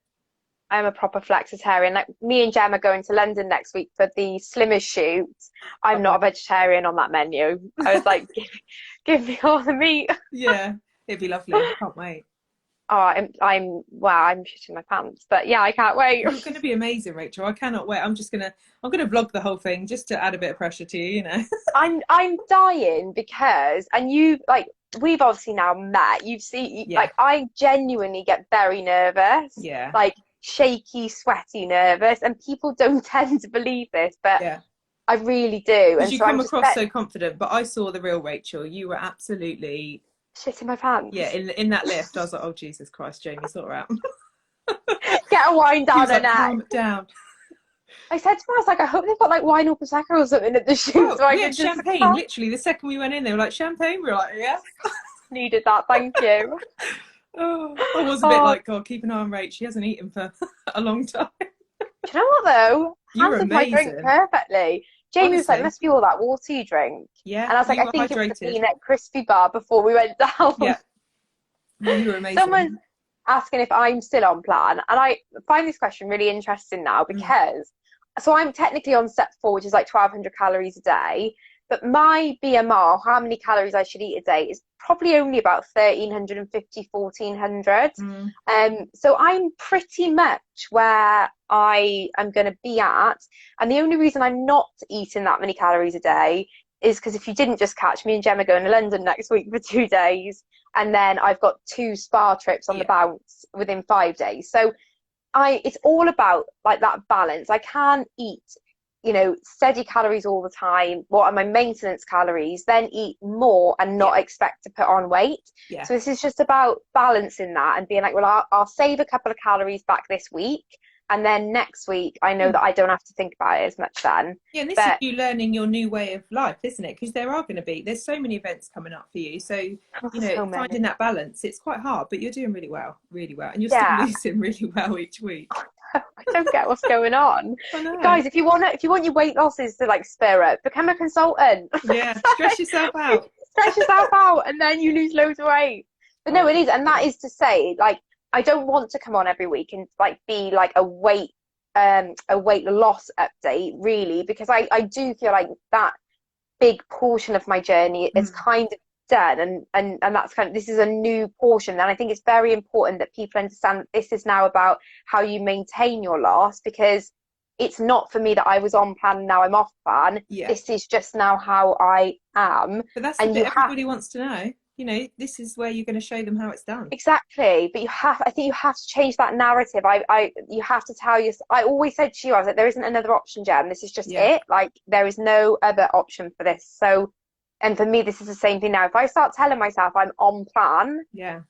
I'm a proper flexitarian. Like, me and Gemma are going to London next week for the Slimmers shoot. I'm not a vegetarian on that menu. I was like, give me all the meat. Yeah, it'd be lovely. I can't wait. Oh, I'm shitting my pants, but yeah, I can't wait. It's going to be amazing, Rachel. I cannot wait. I'm gonna vlog the whole thing just to add a bit of pressure to you. You know, I'm dying because, and you like, we've obviously now met. You've seen, like, I genuinely get very nervous. Yeah, like shaky, sweaty, nervous, and people don't tend to believe this, but I really do. Because you come across so confident, but I saw the real Rachel. You were absolutely shitting my pants. Yeah, in that lift, I was like, oh Jesus Christ, Jamie, sort her out. Get a wine down her neck. Calm it down. I said to her, I was like, I hope they've got like wine or prosecco or something at the shoot. We had champagne. Literally, the second we went in, they were like, champagne. We were like, yeah. Needed that, thank you. I was a bit like, God, keep an eye on Rach. She hasn't eaten for a long time. Do you know what though? You were amazing. My drink perfectly. Jamie was like, must be all that water you drink. Yeah. And I was like, I think it was the peanut crispy bar before we went down. Yeah. You were amazing. asking if I'm still on plan. And I find this question really interesting now because, so I'm technically on step 4, which is like 1,200 calories a day. But my BMR, how many calories I should eat a day, is probably only about 1,350, 1,400. So I'm pretty much where I am going to be at. And the only reason I'm not eating that many calories a day is because if you didn't just catch, me and Gemma going to London next week for 2 days. And then I've got 2 spa trips on the bounce within 5 days. So it's all about like that balance. I can't eat, you know, steady calories all the time. What are my maintenance calories? Then eat more and not expect to put on weight. So this is just about balancing that and being like, well, I'll save a couple of calories back this week. And then next week, I know that I don't have to think about it as much then. Yeah, and this is you learning your new way of life, isn't it? Because there's so many events coming up for you. So, you know, finding that balance, it's quite hard, but you're doing really well, really well. And you're still losing really well each week. I don't get what's going on. Guys, if you want your weight losses to like spur up, become a consultant. Yeah, stress yourself out. Stress yourself out, and then you lose loads of weight. But no, it is, and that is to say, like, I don't want to come on every week and like be like a weight loss update, really, because I do feel like that big portion of my journey is kind of done, and that's kind of, this is a new portion, and I think it's very important that people understand that this is now about how you maintain your loss, because it's not for me that I was on plan and now I'm off plan. This is just now how I am. But that's the bit everybody wants to know. You know, this is where you're going to show them how it's done. Exactly. But I think you have to change that narrative. You have to tell I always said to you, I was like, there isn't another option, Jem. This is just it. Like, there is no other option for this. So, and for me, this is the same thing now. If I start telling myself I'm on plan,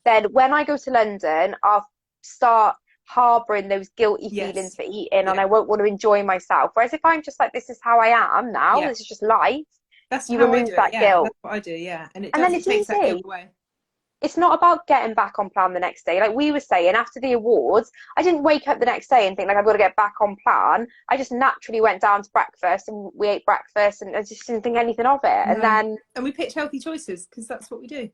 then when I go to London, I'll start harbouring those guilty feelings for eating, and I won't want to enjoy myself. Whereas if I'm just like, this is how I am now, this is just life. That's you how remove that guilt. That's what I do, and then it takes that guilt away. It's not about getting back on plan the next day. Like we were saying, after the awards, I didn't wake up the next day and think like I've got to get back on plan. I just naturally went down to breakfast and we ate breakfast, and I just didn't think anything of it. And we picked healthy choices because that's what we do.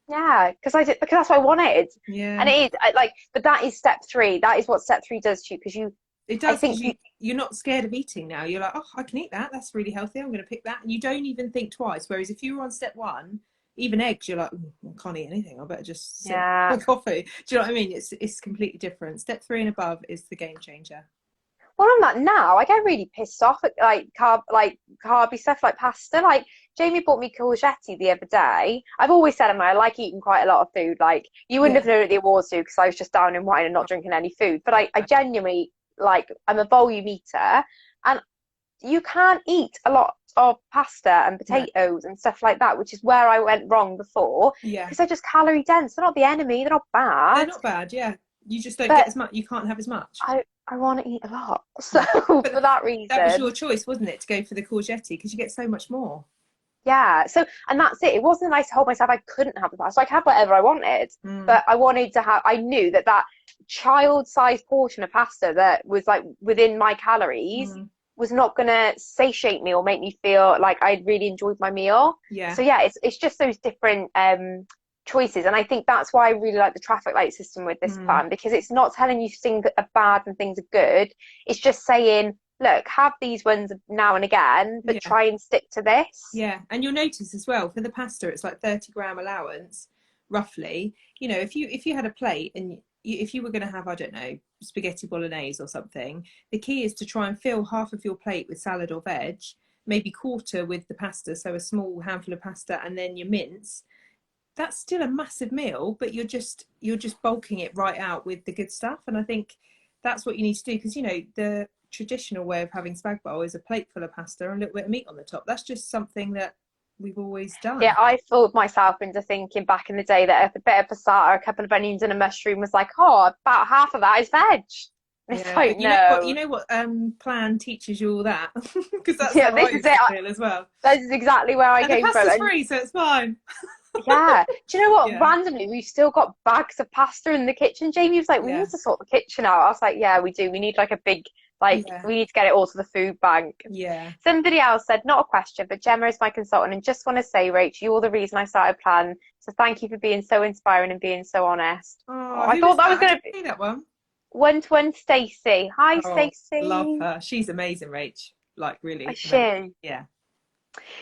because that's what I wanted. And it is but that is step 3. That is what step 3 does to you, because it does. I think you're not scared of eating now. You're like, oh, I can eat that. That's really healthy. I'm going to pick that. And you don't even think twice. Whereas if you were on step 1, even eggs, you're like, I can't eat anything. I better just sip my coffee. Do you know what I mean? It's completely different. Step 3 and above is the game changer. Well, I'm that now. I get really pissed off at carby stuff like pasta. Like Jamie bought me courgette the other day. I've always said I like eating quite a lot of food. Like you wouldn't have known at the awards too, because I was just down in wine and not drinking any food. But I genuinely, like, I'm a volume eater, and you can't eat a lot of pasta and potatoes and stuff like that, which is where I went wrong before. Because they're just calorie dense. They're not the enemy. They're not bad. They're not bad. You just don't get as much. You can't have as much. I want to eat a lot, so for that reason. That was your choice, wasn't it, to go for the courgette, because you get so much more. So, and that's it. It wasn't nice to hold myself. I couldn't have the pasta. I could have whatever I wanted, but I wanted to have. I knew that child-sized portion of pasta that was like within my calories was not going to satiate me or make me feel like I'd really enjoyed my meal. So it's just those different choices, and I think that's why I really like the traffic light system with this plan, because it's not telling you things are bad and things are good. It's just saying, look, have these ones now and again, but try and stick to this. And you'll notice as well, for the pasta, it's like 30-gram allowance roughly. You know, if you had a plate and if you were going to have, I don't know, spaghetti bolognese or something, the key is to try and fill half of your plate with salad or veg, maybe quarter with the pasta, so a small handful of pasta, and then your mince. That's still a massive meal, but you're just bulking it right out with the good stuff. And I think that's what you need to do, because, you know, the traditional way of having spag bowl is a plate full of pasta and a little bit of meat on the top. That's just something that we've always done. I fooled myself into thinking back in the day that a bit of passata, a couple of onions and a mushroom was like, oh, about half of that is veg. It's like, you know what plan teaches you all that, because that's how I used to feel as well. This is exactly where I came the from. pasta's free, so it's fine. Do you know what? Randomly, we've still got bags of pasta in the kitchen. Jamie was like, we need to sort the kitchen out. I was like, we do. We need like a big, we need to get it all to the food bank. Somebody else said, not a question, but Gemma is my consultant, and just want to say, Rach, you're the reason I started plan So thank you for being so inspiring and being so honest. Oh, I who thought was that that? was I going to didn't be see that one. one Stacey. Hi, Oh, love Stacey. her. She's amazing, Rach. Like, really Is amazing. she? Yeah.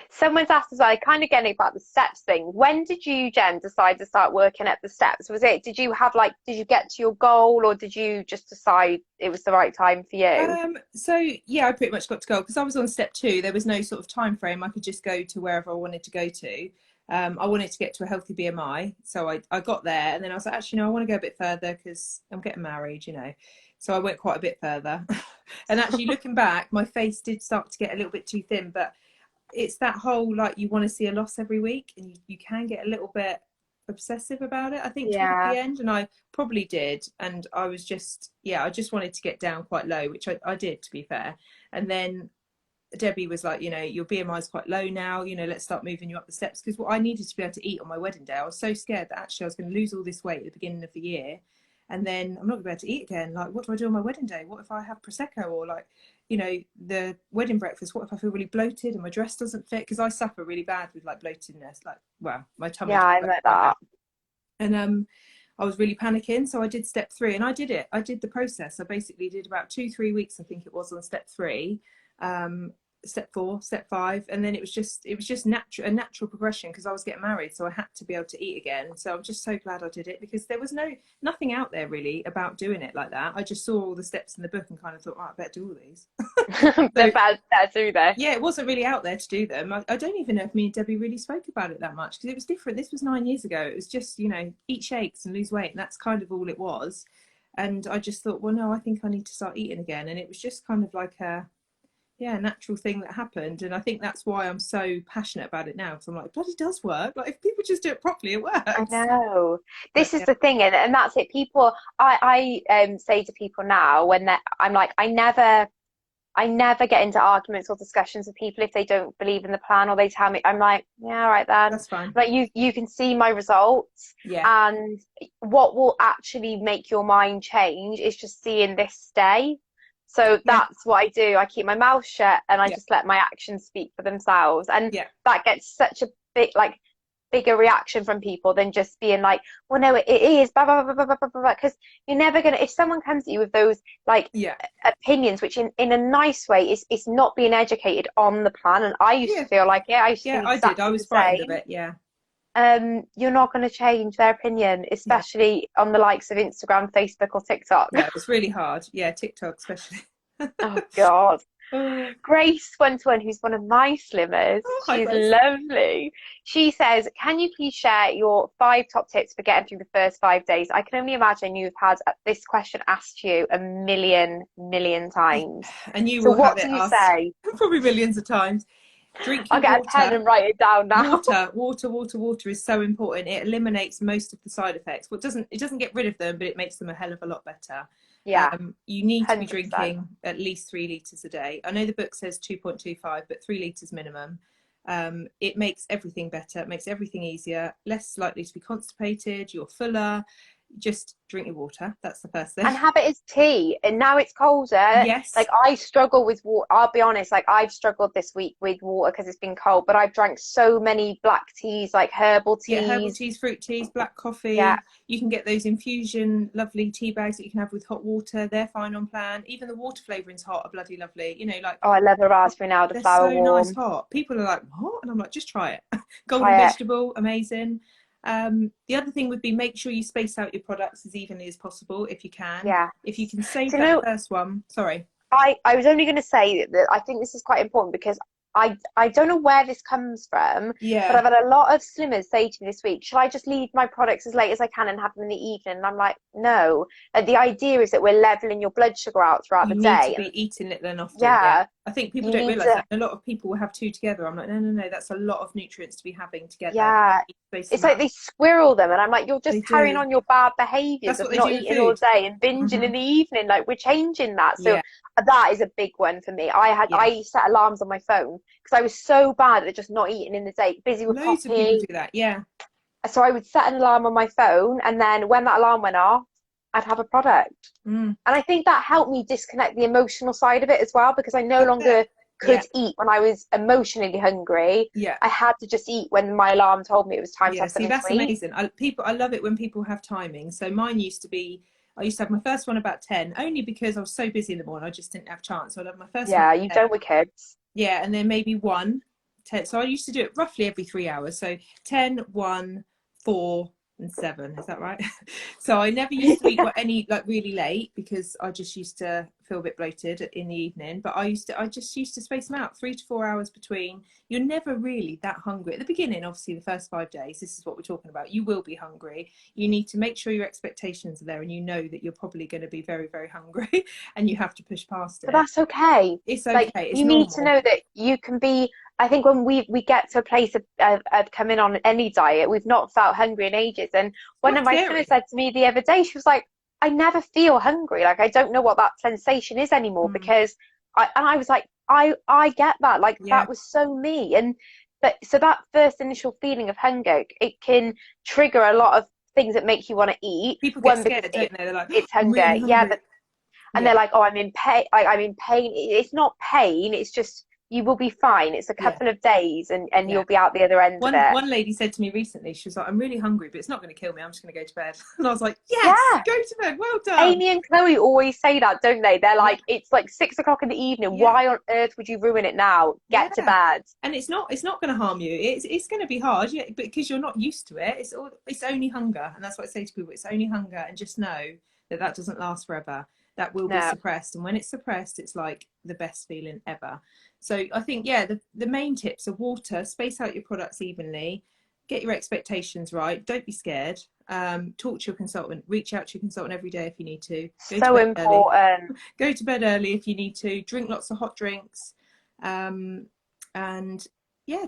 Someone's asked as well, kind of getting about the steps thing. When did you, Jen, decide to start working at the steps? Did you have like, did you get to your goal, or did you just decide it was the right time for you? So yeah, I pretty much got to go because I was on step 2. There was no sort of time frame. I could just go to wherever I wanted to go to. I wanted to get to a healthy BMI, so I got there, and then I was like, actually, no, I want to go a bit further because I'm getting married, you know. So I went quite a bit further. And actually, looking back, my face did start to get a little bit too thin, but it's that whole like you want to see a loss every week, and you can get a little bit obsessive about it, I think, towards Yeah. the end, and I probably did. And I was just, yeah, I just wanted to get down quite low, which I did, to be fair. And then Debbie was like, you know, your BMI is quite low now, you know, let's start moving you up the steps, because what I needed to be able to eat on my wedding day, I was so scared that actually I was going to lose all this weight at the beginning of the year, and then I'm not going to be able to eat again. Like, what do I do on my wedding day? What if I have prosecco, or like, you know, the wedding breakfast, what if I feel really bloated and my dress doesn't fit? Because I suffer really bad with like bloatedness, like, well, my tummy. Yeah, I met that. And I was really panicking, so I did step 3, and I did it. I did the process. I basically did about 2-3 weeks, I think it was, on step 3, step 4, step 5, and then it was just a natural progression, because I was getting married, so I had to be able to eat again. So I'm just so glad I did it, because there was nothing out there really about doing it like that. I just saw all the steps in the book and kind of thought, oh, I better do all these. They're bad do they? Yeah, it wasn't really out there to do them. I don't even know if me and Debbie really spoke about it that much, because it was different. This was 9 years ago. It was just, you know, eat shakes and lose weight, and that's kind of all it was. And I just thought, well, no, I think I need to start eating again. And it was just kind of like a natural thing that happened. And I think that's why I'm so passionate about it now, because I'm like, it bloody does work. Like, if people just do it properly, it works. I know. This is the thing, and that's it. People, I say to people now when I'm like, I never get into arguments or discussions with people if they don't believe in the plan, or they tell me, I'm like, yeah, all right then. That's fine. Like, you can see my results, and what will actually make your mind change is just seeing this stay. So that's what I do. I keep my mouth shut, and I just let my actions speak for themselves. And that gets such a bigger reaction from people than just being like, well, no, it is blah blah blah blah blah blah blah, because you're never gonna, if someone comes at you with those like opinions, which in a nice way is not being educated on the plan. And I used to feel like I used to think exactly I was the frightened same. of it. You're not going to change their opinion, especially on the likes of Instagram, Facebook, or TikTok. Yeah, it's really hard. Yeah, TikTok especially. Oh God. Grace 121, who's one of my slimmers, she's lovely. She says, can you please share your 5 top tips for getting through the first 5 days? I can only imagine you've had this question asked to you a million times. And you will have it asked say? Probably millions of times. Drink your I'll get water. a pen and write it down now. Water is so important. It eliminates most of the side effects. It doesn't get rid of them, but it makes them a hell of a lot better. Yeah. You need to be 100%. drinking at least 3 litres a day. I know the book says 2.25, but 3 litres minimum. It makes everything better. It makes everything easier. Less likely to be constipated. You're fuller. Just drink your water. That's the first thing. And have it as tea. And now it's colder. Yes. Like, I struggle with water. I'll be honest. Like, I've struggled this week with water because it's been cold. But I've drank so many black teas, like herbal teas. Yeah, herbal teas, fruit teas, black coffee. Yeah. You can get those infusion, lovely tea bags that you can have with hot water. They're fine on plan. Even the water flavouring's hot are bloody lovely. You know, like. Oh, I love the raspberry now. The flower so warm. Nice hot. People are like, what? And I'm like, just try it. Golden vegetable, amazing. The other thing would be make sure you space out your products as evenly as possible if you can. Yeah. If you can save that first one. Sorry. I was only going to say that I think this is quite important, because I don't know where this comes from, but I've had a lot of slimmers say to me this week, should I just leave my products as late as I can and have them in the evening? And I'm like, no. The idea is that we're leveling your blood sugar out throughout the day. You need to be eating it then often. Yeah. I think people don't realise that. A lot of people will have 2 together. I'm like, no, that's a lot of nutrients to be having together. Yeah. It's like they squirrel them, and I'm like, you're just carrying on your bad behaviours of not eating all day and binging in the evening. Like, we're changing that. So that is a big one for me. I set alarms on my phone because I was so bad at just not eating in the day, busy with Loads coffee. of people do that, yeah. So I would set an alarm on my phone, and then when that alarm went off, I'd have a product. And I think that helped me disconnect the emotional side of it as well, because I no longer could eat when I was emotionally hungry. Yeah. I had to just eat when my alarm told me it was time to have See, something that's to eat. amazing. I love it when people have timing. So mine used to be, I used to have my first one about 10, only because I was so busy in the morning, I just didn't have chance. So I'd have my first one Yeah, at you 10. don't with kids. Yeah, and then maybe 1, 10. So I used to do it roughly every 3 hours. So 10, 1, 4, and 7. Is that right? So I never used to eat any like really late, because I just used to feel a bit bloated in the evening. But I just used to space them out 3 to 4 hours between. You're never really that hungry at the beginning. Obviously, the first 5 days, this is what we're talking about. You will be hungry. You need to make sure your expectations are there, and you know that you're probably going to be very, very hungry, and you have to push past it. But that's okay. It's okay. Like, It's you normal. need to know that you can be. I think when we get to a place of coming on any diet, we've not felt hungry in ages. And one of my friends said to me the other day, she was like, I never feel hungry. Like, I don't know what that sensation is anymore, because I was like, I get that. Like, that was so me. And so that first initial feeling of hunger, it can trigger a lot of things that make you want to eat. People get scared, don't they? They're like, it's hunger. really hungry. Yeah, but they're like, oh, I'm in pain. Like, I'm in pain. It's not pain. It's just, you will be fine. It's a couple of days, and you'll be out the other end of it. One lady said to me recently, she was like, I'm really hungry, but it's not going to kill me. I'm just going to go to bed. And I was like, yes, go to bed. Well done. Amy and Chloe always say that, don't they? They're like, it's like 6 o'clock in the evening. Why on earth would you ruin it now? Get to bed. And it's not going to harm you. It's going to be hard, because you're not used to it. It's only hunger. And that's what I say to people. It's only hunger. And just know that doesn't last forever. That will be suppressed. And when it's suppressed, it's like the best feeling ever. So I think, the main tips are water, space out your products evenly, get your expectations right, don't be scared, talk to your consultant, reach out to your consultant every day if you need to. So important. Go to bed early if you need to, drink lots of hot drinks, and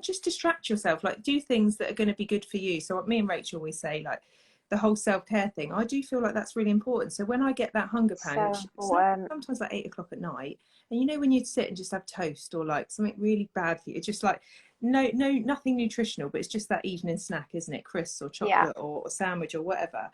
just distract yourself, like do things that are going to be good for you. So me and Rachel always say, like, the whole self-care thing, I do feel like that's really important. So when I get that hunger pang, sometimes like 8 o'clock at night, and when you'd sit and just have toast or like something really bad for you, it's just like nothing nutritional, but it's just that evening snack, isn't it? Crisps or chocolate or a sandwich or whatever.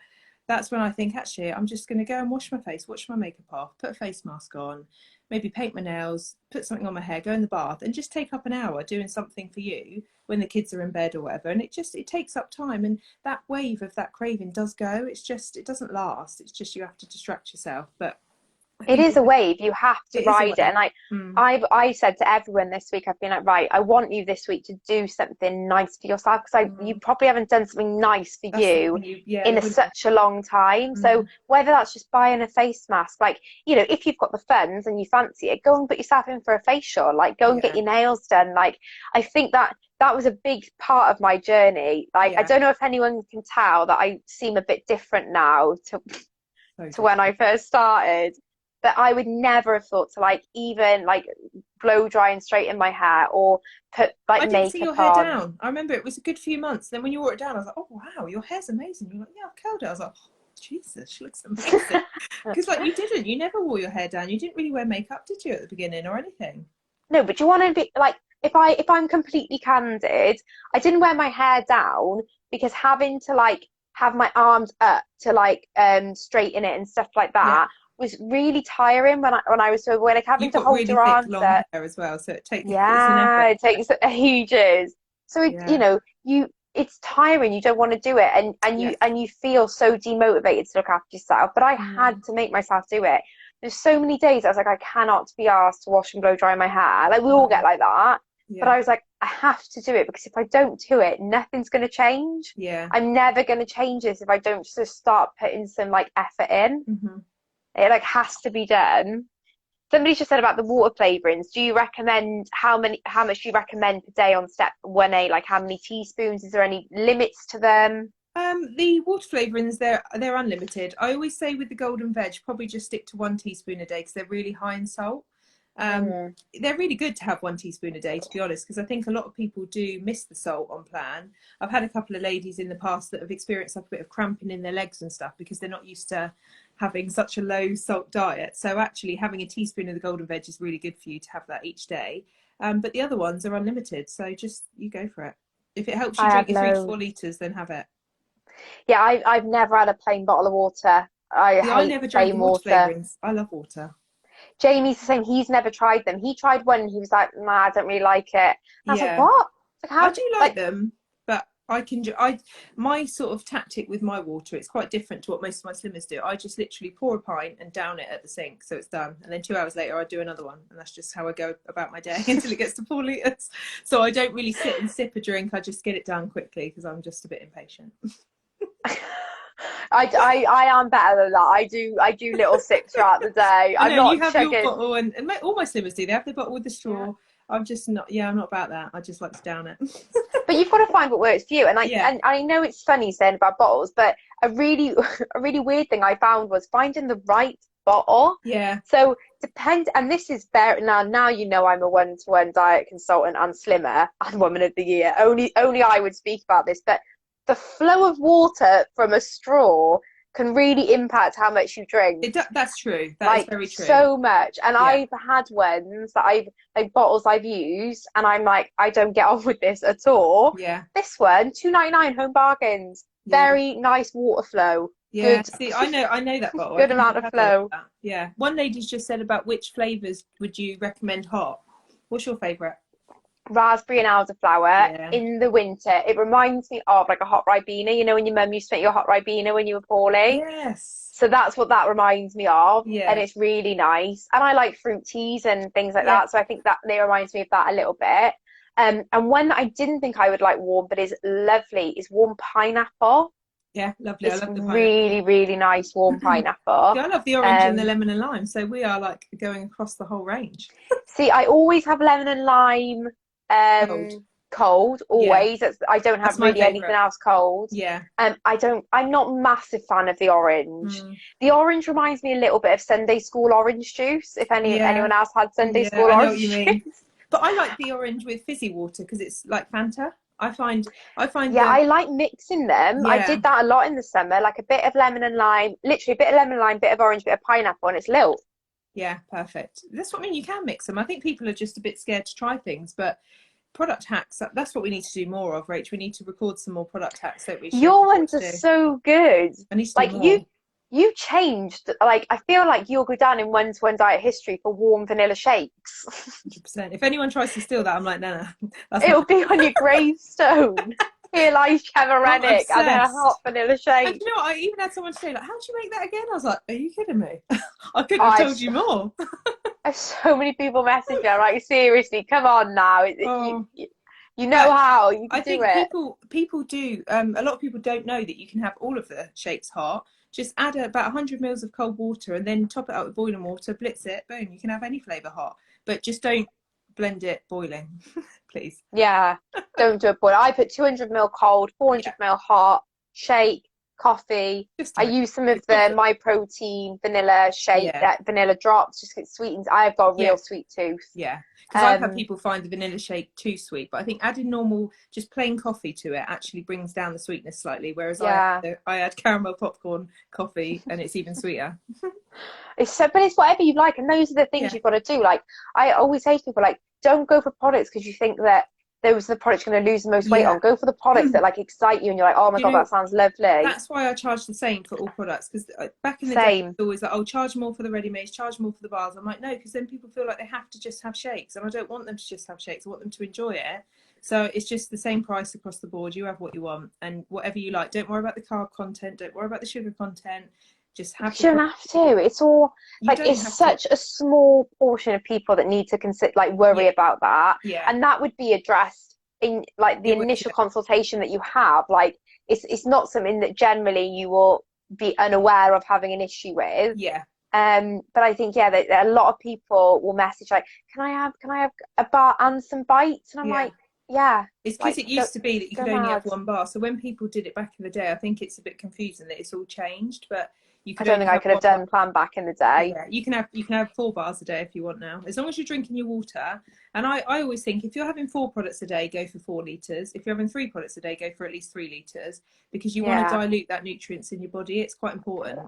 That's when I think, actually, I'm just going to go and wash my face, wash my makeup off, put a face mask on, maybe paint my nails, put something on my hair, go in the bath, and just take up an hour doing something for you when the kids are in bed or whatever. And it takes up time, and that wave of that craving does go. It doesn't last. It's just, you have to distract yourself. But it is a wave. You have to ride it. And I said to everyone this week, I've been like, right, I want you this week to do something nice for yourself, because you probably haven't done something nice for you in such a long time. So whether that's just buying a face mask, like, if you've got the funds and you fancy it, go and put yourself in for a facial, like go and get your nails done. Like, I think that was a big part of my journey. Like, I don't know if anyone can tell that I seem a bit different now to when I first started. But I would never have thought to even blow dry and straighten my hair or put makeup on. I didn't see your hair down. I remember it was a good few months. Then when you wore it down, I was like, oh wow, your hair's amazing. You're like, yeah, I've curled it. I was like, oh, Jesus, she looks amazing. Because you never wore your hair down. You didn't really wear makeup, did you, at the beginning or anything? No, but you want to be like, if I'm completely candid, I didn't wear my hair down because having to have my arms up to straighten it and stuff like that. Was really tiring when I was having to hold really your arms long up. Hair as well, so it takes it takes ages. So it's tiring. You don't want to do it, and you feel so demotivated to look after yourself. But I had to make myself do it. There's so many days I was like, I cannot be asked to wash and blow dry my hair. Like, we all get like that. But I was like, I have to do it, because if I don't do it, nothing's going to change. I'm never going to change this if I don't just start putting some effort in. It has to be done. Somebody just said about the water flavourings. Do you recommend how much do you recommend per day on step 1A? How many teaspoons? Is there any limits to them? The water flavourings, they're unlimited. I always say with the golden veg, probably just stick to 1 teaspoon a day, because they're really high in salt. They're really good to have 1 teaspoon a day, to be honest, because I think a lot of people do miss the salt on plan. I've had a couple of ladies in the past that have experienced a bit of cramping in their legs and stuff, because they're not used to having such a low salt diet. So actually having a teaspoon of the golden veg is really good for you to have that each day. But the other ones are unlimited, so just you go for it. If it helps you drink your 3 to 4 litres, then have it. Yeah, I've never had a plain bottle of water. I never drank water flavourings. I love water. Jamie's the same. He's never tried them. He tried one and he was like, nah, I don't really like it. And I was like, Yeah. what? Like, I how? do like them, but my sort of tactic with my water, it's quite different to what most of my slimmers do. I just literally pour a pint and down it at the sink, so it's done. And then 2 hours later, I do another one, and that's just how I go about my day until it gets to 4 litres. So I don't really sit and sip a drink. I just get it done quickly because I'm just a bit impatient. I am better than that. I do little sips throughout the day. I I'm know not you have chugging. your bottle, and all my slimmers do. They have the bottle with the straw. I'm just not. Yeah, I'm not about that. I just like to down it. But you've got to find what works for you. And I know it's funny saying about bottles, but a really weird thing I found was finding the right bottle. Yeah. So and this is very now you know I'm a one-to-one diet consultant and slimmer and woman of the year. Only I would speak about this, but the flow of water from a straw can really impact how much you drink. That's true. That is very true. So much. And I've had ones that bottles I've used, and I'm like, I don't get on with this at all. Yeah. This one, £2.99 Home Bargains. Yeah. Very nice water flow. Yeah. Good. See, I know that bottle. Good amount of flow. Yeah. One lady's just said about which flavours would you recommend hot. What's your favourite? Raspberry and elderflower in the winter. It reminds me of like a hot Ribena. You know when your mum used to make your hot Ribena when you were poorly? Yes. So that's what that reminds me of. Yeah. And it's really nice. And I like fruit teas and things like that. So I think that they reminds me of that a little bit. And one that I didn't think I would like warm, but is lovely, is warm pineapple. Yeah, lovely. It's I love the pineapple. Really, really nice warm pineapple. Yeah, I love the orange and the lemon and lime. So we are like going across the whole range. See, I always have lemon and lime cold always. I don't have really anything else cold. Yeah. I'm not a massive fan of the orange. The orange reminds me a little bit of Sunday school orange juice, if anyone else had Sunday school orange juice. But I like the orange with fizzy water because it's like Fanta. I find I like mixing them. I did that a lot in the summer, like a bit of lemon and lime, literally a bit of lemon and lime, bit of orange, bit of pineapple, and it's lilt. Yeah, perfect. That's what I mean. You can mix them. I think people are just a bit scared to try things, but product hacks, that's what we need to do more of, Rach. We need to record some more product hacks, don't we? Your ones are so good. I need to do more. You changed, like, I feel like you'll go down in one-to-one diet history for warm vanilla shakes. 100%. If anyone tries to steal that, I'm like, no. It'll be on your gravestone. Here lies Gemma Renwick and then a hot vanilla shake. And you know what? I even had someone say, like, how do you make that again? I was like, are you kidding me? I couldn't have told you more. So many people message me, like, seriously, come on now. You know how you can do it. I think people do. A lot of people don't know that you can have all of the shakes hot. Just add about 100 mils of cold water and then top it up with boiling water, blitz it, boom, you can have any flavour hot. But just don't blend it boiling, please. Yeah, don't do it boiling. I put 200 ml cold, 400 ml hot, shake, coffee. I use some of the My Protein vanilla shake, vanilla drops, just get sweetened. I've got a real sweet tooth. Yeah, because I've had people find the vanilla shake too sweet, but I think adding normal, just plain coffee to it actually brings down the sweetness slightly, whereas I add caramel popcorn coffee and it's even sweeter. But it's whatever you like, and those are the things you've got to do. Like, I always say to people, like, don't go for products because you think that those are the products you're going to lose the most weight on. Go for the products that like excite you and you're like, oh my God, that sounds lovely. That's why I charge the same for all products, because back in the day it was always like, oh, charge more for the ready-mades, charge more for the bars. I'm like, no, because then people feel like they have to just have shakes, and I don't want them to just have shakes. I want them to enjoy it. So it's just the same price across the board. You have what you want and whatever you like. Don't worry about the carb content, don't worry about the sugar content. Just have you don't have to. It's all like, it's such a small portion of people that need to consider, like, worry about that. And that would be addressed in like the initial consultation that you have. Like, it's not something that generally you will be unaware of having an issue with. But I think that a lot of people will message like, can I have a bar and some bites? And I'm like, it's because it used to be that you could only have one bar. So when people did it back in the day, I think it's a bit confusing that it's all changed, but I don't think I could have done plan back in the day. Yeah, you can have 4 bars a day if you want now, as long as you're drinking your water. And I always think if you're having 4 products a day, go for 4 litres. If you're having 3 products a day, go for at least 3 litres, because you want to dilute that nutrients in your body. It's quite important.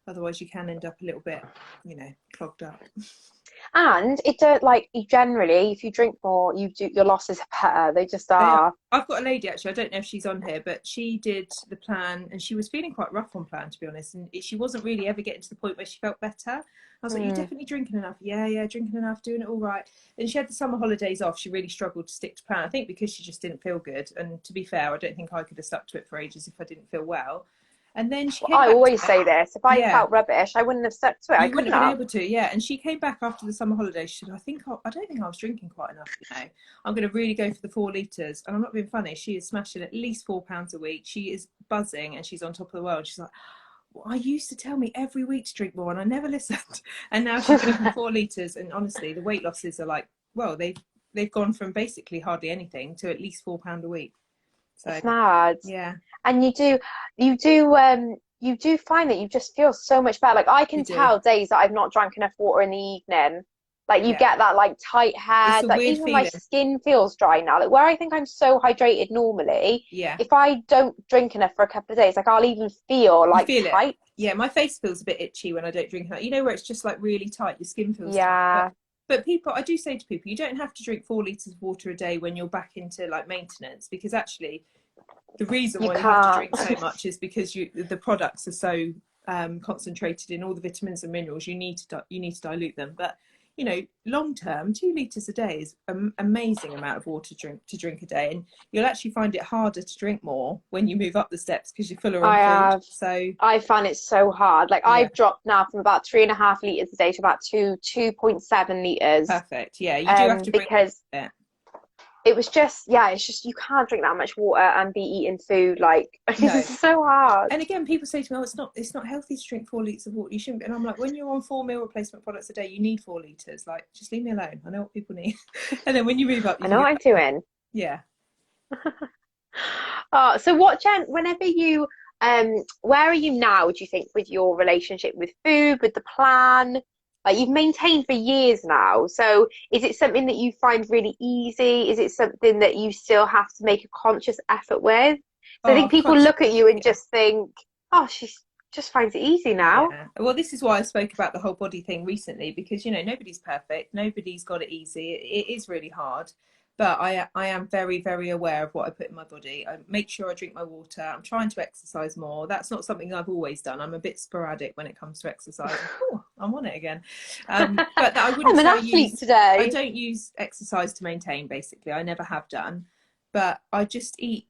otherwise you can end up a little bit, clogged up. And it don't like you generally, if you drink more, your losses are better. They just are. I've got a lady actually, I don't know if she's on here, but she did the plan and she was feeling quite rough on plan, to be honest, and she wasn't really ever getting to the point where she felt better. I was like, you're definitely drinking enough. Yeah, drinking enough, doing it all right. And she had the summer holidays off. She really struggled to stick to plan, I think because she just didn't feel good. And to be fair, I don't think I could have stuck to it for ages if I didn't feel well. And then she came I back always say this. If I felt rubbish, I wouldn't have stuck to it. I couldn't have been have. able to, yeah. And she came back after the summer holidays. She said, I don't think I was drinking quite enough, I'm going to really go for the 4 litres. And I'm not being funny. She is smashing at least £4 a week. She is buzzing and she's on top of the world. She's like, well, I used to tell me every week to drink more and I never listened. And now she's drinking 4 litres. And honestly, the weight losses are like, well, they've gone from basically hardly anything to at least £4 a week. So it's mad. Yeah. And you do find that you just feel so much better. Like I can tell days that I've not drank enough water in the evening. Like you get that like tight head. Like even feeling. my skin feels dry now. Like where I think I'm so hydrated normally, if I don't drink enough for a couple of days, like I'll even feel like tight. Yeah, my face feels a bit itchy when I don't drink enough. Where it's just like really tight, your skin feels tight. But people, I do say to people, you don't have to drink 4 litres of water a day when you're back into like maintenance, because actually the reason why you have to drink so much is because the products are so concentrated in all the vitamins and minerals. You need to dilute them. But long term, 2 litres a day is an amazing amount of water to drink a day, and you'll actually find it harder to drink more when you move up the steps because you're fuller on food. So I find it so hard. Like I've dropped now from about 3.5 litres a day to about 2.7 litres. Perfect. Yeah, you do have to because it was just it's just you can't drink that much water and be eating food. Like it's so hard. And again, people say to me, it's not healthy to drink 4 litres of water, you shouldn't. And I'm like, when you're on 4 meal replacement products a day, you need 4 litres. Like, just leave me alone. I know what people need. And then when you move up, I know what I'm doing. Yeah. So whenever you where are you now, do you think, with your relationship with food, with the plan? Like you've maintained for years now, so is it something that you find really easy? Is it something that you still have to make a conscious effort with? So I think people look at you and just think, oh, she just finds it easy now. Yeah. Well, this is why I spoke about the whole body thing recently, because nobody's perfect, nobody's got it easy. It is really hard. But I am very, very aware of what I put in my body. I make sure I drink my water. I'm trying to exercise more. That's not something I've always done. I'm a bit sporadic when it comes to exercise. Oh, I'm on it again. But I wouldn't I'm an athlete today. I don't use exercise to maintain, basically. I never have done. But I just eat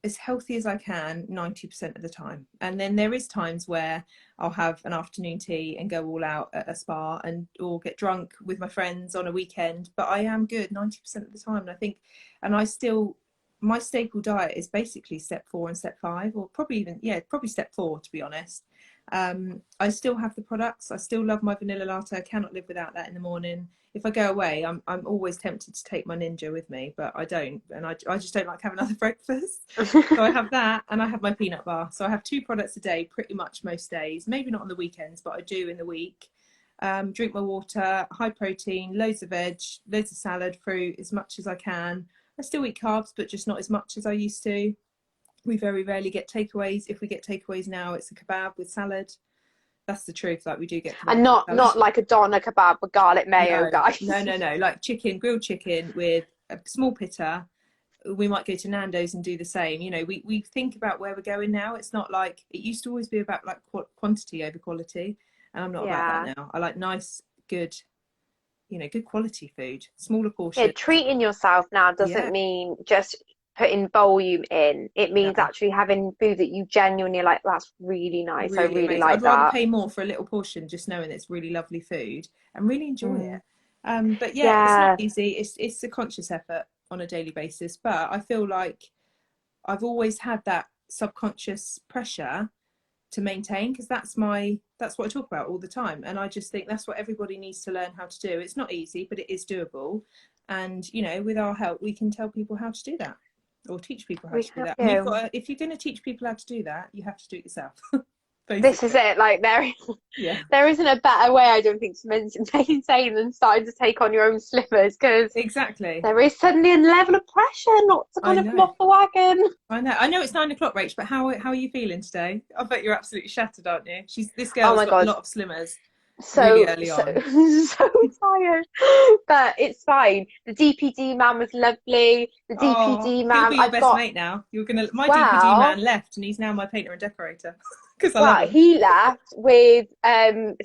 as healthy as I can 90% of the time. And then there is times where I'll have an afternoon tea and go all out at a spa or get drunk with my friends on a weekend, but I am good 90% of the time. And I think, my staple diet is basically step 4 and step 5, or probably step 4, to be honest. I still have the products. I still love my vanilla latte. I cannot live without that in the morning. If I go away, I'm always tempted to take my Ninja with me, but I don't, and I just don't like having another breakfast. So I have that, and I have my peanut bar. So I have 2 products a day pretty much most days, maybe not on the weekends, but I do in the week. Drink my water, high protein, loads of veg, loads of salad, fruit, as much as I can. I still eat carbs, but just not as much as I used to. We very rarely get takeaways. If we get takeaways now, it's a kebab with salad. That's the truth. Like, we do get, and not like a doner kebab with garlic mayo, guys. No. Like grilled chicken with a small pitta. We might go to Nando's and do the same. We think about where we're going now. It's not like it used to always be about like quantity over quality, and I'm not about that now. I like nice, good, good quality food, smaller portions. Yeah, treating yourself now doesn't mean just putting volume in. It means actually having food that you genuinely like. That's really nice. Really I really amazing. Like I'd rather pay more for a little portion, just knowing it's really lovely food and really enjoy it. But it's not easy. It's a conscious effort on a daily basis. But I feel like I've always had that subconscious pressure to maintain, because that's what I talk about all the time. And I just think that's what everybody needs to learn how to do. It's not easy, but it is doable. And with our help, we can tell people how to do that. Or teach people how to do that. If you're going to teach people how to do that, you have to do it yourself. basically. This is it. Like Yeah, there isn't a better way, I don't think, to maintain than starting to take on your own slimmers, because exactly. there is suddenly a level of pressure not to I kind of come know. off the wagon. I know it's 9 o'clock, Rach, but how are you feeling today? I bet you're absolutely shattered, aren't you? This Oh girl's my got a God. lot of slimmers really So, early so, on. so tired, but it's fine. The DPD man was lovely. The Oh, DPD he'll man, be your I've best got, mate now. My DPD man well, left, and he's now my painter and decorator because I love well, him. he left with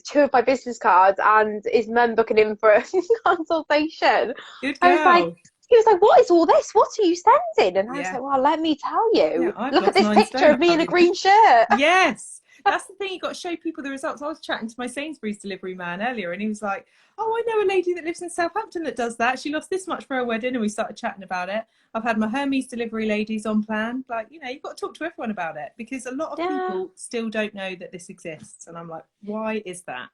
two of my business cards and his mum booking him for a consultation. Good I was like, girl. he was like, "What is all this? What are you sending?" And I was Yeah, like, "Well, let me tell yeah. you. I've Look at lost this nine picture stone. of me in a Apparently, green shirt." yes, that's the thing. You got to show people the results. I was chatting to my Sainsbury's delivery man earlier, and he was like, "Oh, I know a lady that lives in Southampton that does that. She lost this much for her wedding," and we started chatting about it. I've had my Hermes delivery ladies on plan. Like, you've got to talk to everyone about it, because a lot of Yeah. people still don't know that this exists, and I'm like, why is that?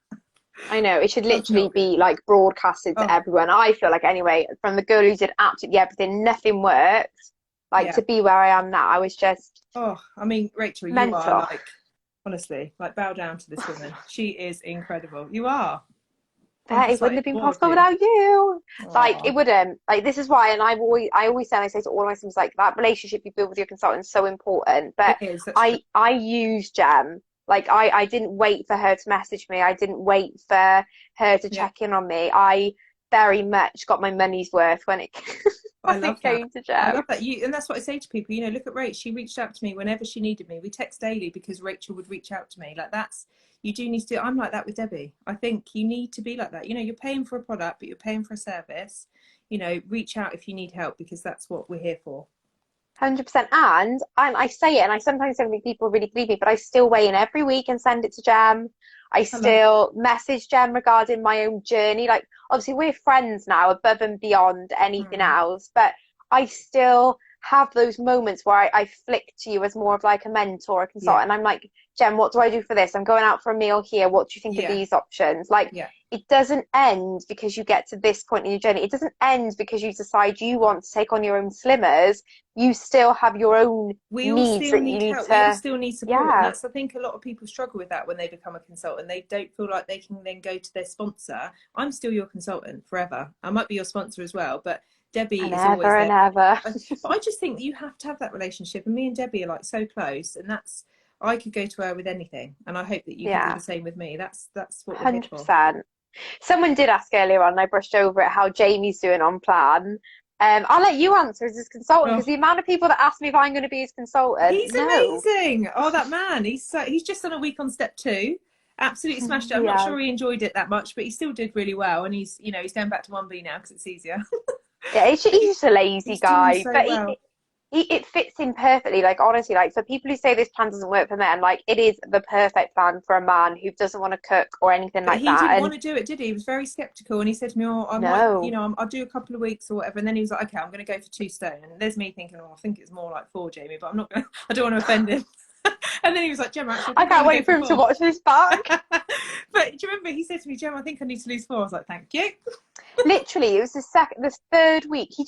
I know, it should That's literally not good. be like broadcasted to Oh, everyone. I feel like, anyway, from the girl who did absolutely everything, nothing worked. Like, yeah. to be where I am now, I was just Oh, I mean, Rachel, you are mental. like, honestly, like, bow down to this woman. She is incredible. You are. I'm But just it wouldn't like have been in awe of possible you. without you. Like, it Oh, wouldn't. Like, this is why, and I always say, and I say to all my students, like, that relationship you build with your consultant is so important. it But is. That's true. I use Gem. Like, I didn't wait for her to message me. I didn't wait for her to Yeah. check in on me. I very much got my money's worth when it I when love it that. came to I Gem. love that. And that's what I say to people, look at Rach. She reached out to me whenever she needed me. We text daily because Rachel would reach out to me. Like, you do need to do, I'm like that with Debbie. I think you need to be like that. You're paying for a product, but you're paying for a service. Reach out if you need help, because that's what we're here for. 100%. And I say it, and I sometimes don't think people really believe me, but I still weigh in every week and send it to Gem. I I love it. still message Gem regarding my own journey. Like, obviously, we're friends now, above and beyond anything Mm. else, but I still have those moments where I flick to you as more of like a mentor, a Yeah. consultant. And I'm like, Gem, what do I do for this? I'm going out for a meal here. What do you think of Yeah. these options? Like, Yeah. it doesn't end because you get to this point in your journey. It doesn't end because you decide you want to take on your own slimmers. You still have your own We all needs still that you need need help. We all to, still need support. And yeah, I think a lot of people struggle with that when they become a consultant. They don't feel like they can then go to their sponsor. I'm still your consultant forever. I might be your sponsor as well, but Debbie and is always ever and there. ever. But I just think that you have to have that relationship. And me and Debbie are like so close. And I could go to her with anything. And I hope that you can do Yeah, the same with me. That's what we're here for. 100%. Someone did ask earlier on, and I brushed over it, how Jamie's doing on plan. I'll let you answer as his consultant, Oh, because the amount of people that ask me if I'm going to be his consultant, he's no. amazing. Oh, that man. He's just done a week on step 2. Absolutely smashed it. I'm not Yeah. sure he enjoyed it that much, but he still did really well. And he's going back to 1B now because it's easier. Yeah, he's But just a lazy he's doing guy, so but well. it fits in perfectly. Like, honestly, like, for people who say this plan doesn't work for men, like, it is the perfect plan for a man who doesn't want to cook or anything But like he that. didn't And want to do it, did he? He was very skeptical, and he said to me, "Oh, I might, no, I'll do a couple of weeks or whatever." And then he was like, "Okay, I'm going to go for 2 stone." And there's me thinking, "Oh, I think it's more like 4, Jamie, but I'm not going. I don't want to offend him." And then he was like, "Gemma, actually, I I think I'm can't going to wait for go him to for watch this 4." back. But do you remember he said to me, "Gemma, I think I need to lose 4." I was like, "Thank you." Literally, it was the third week. He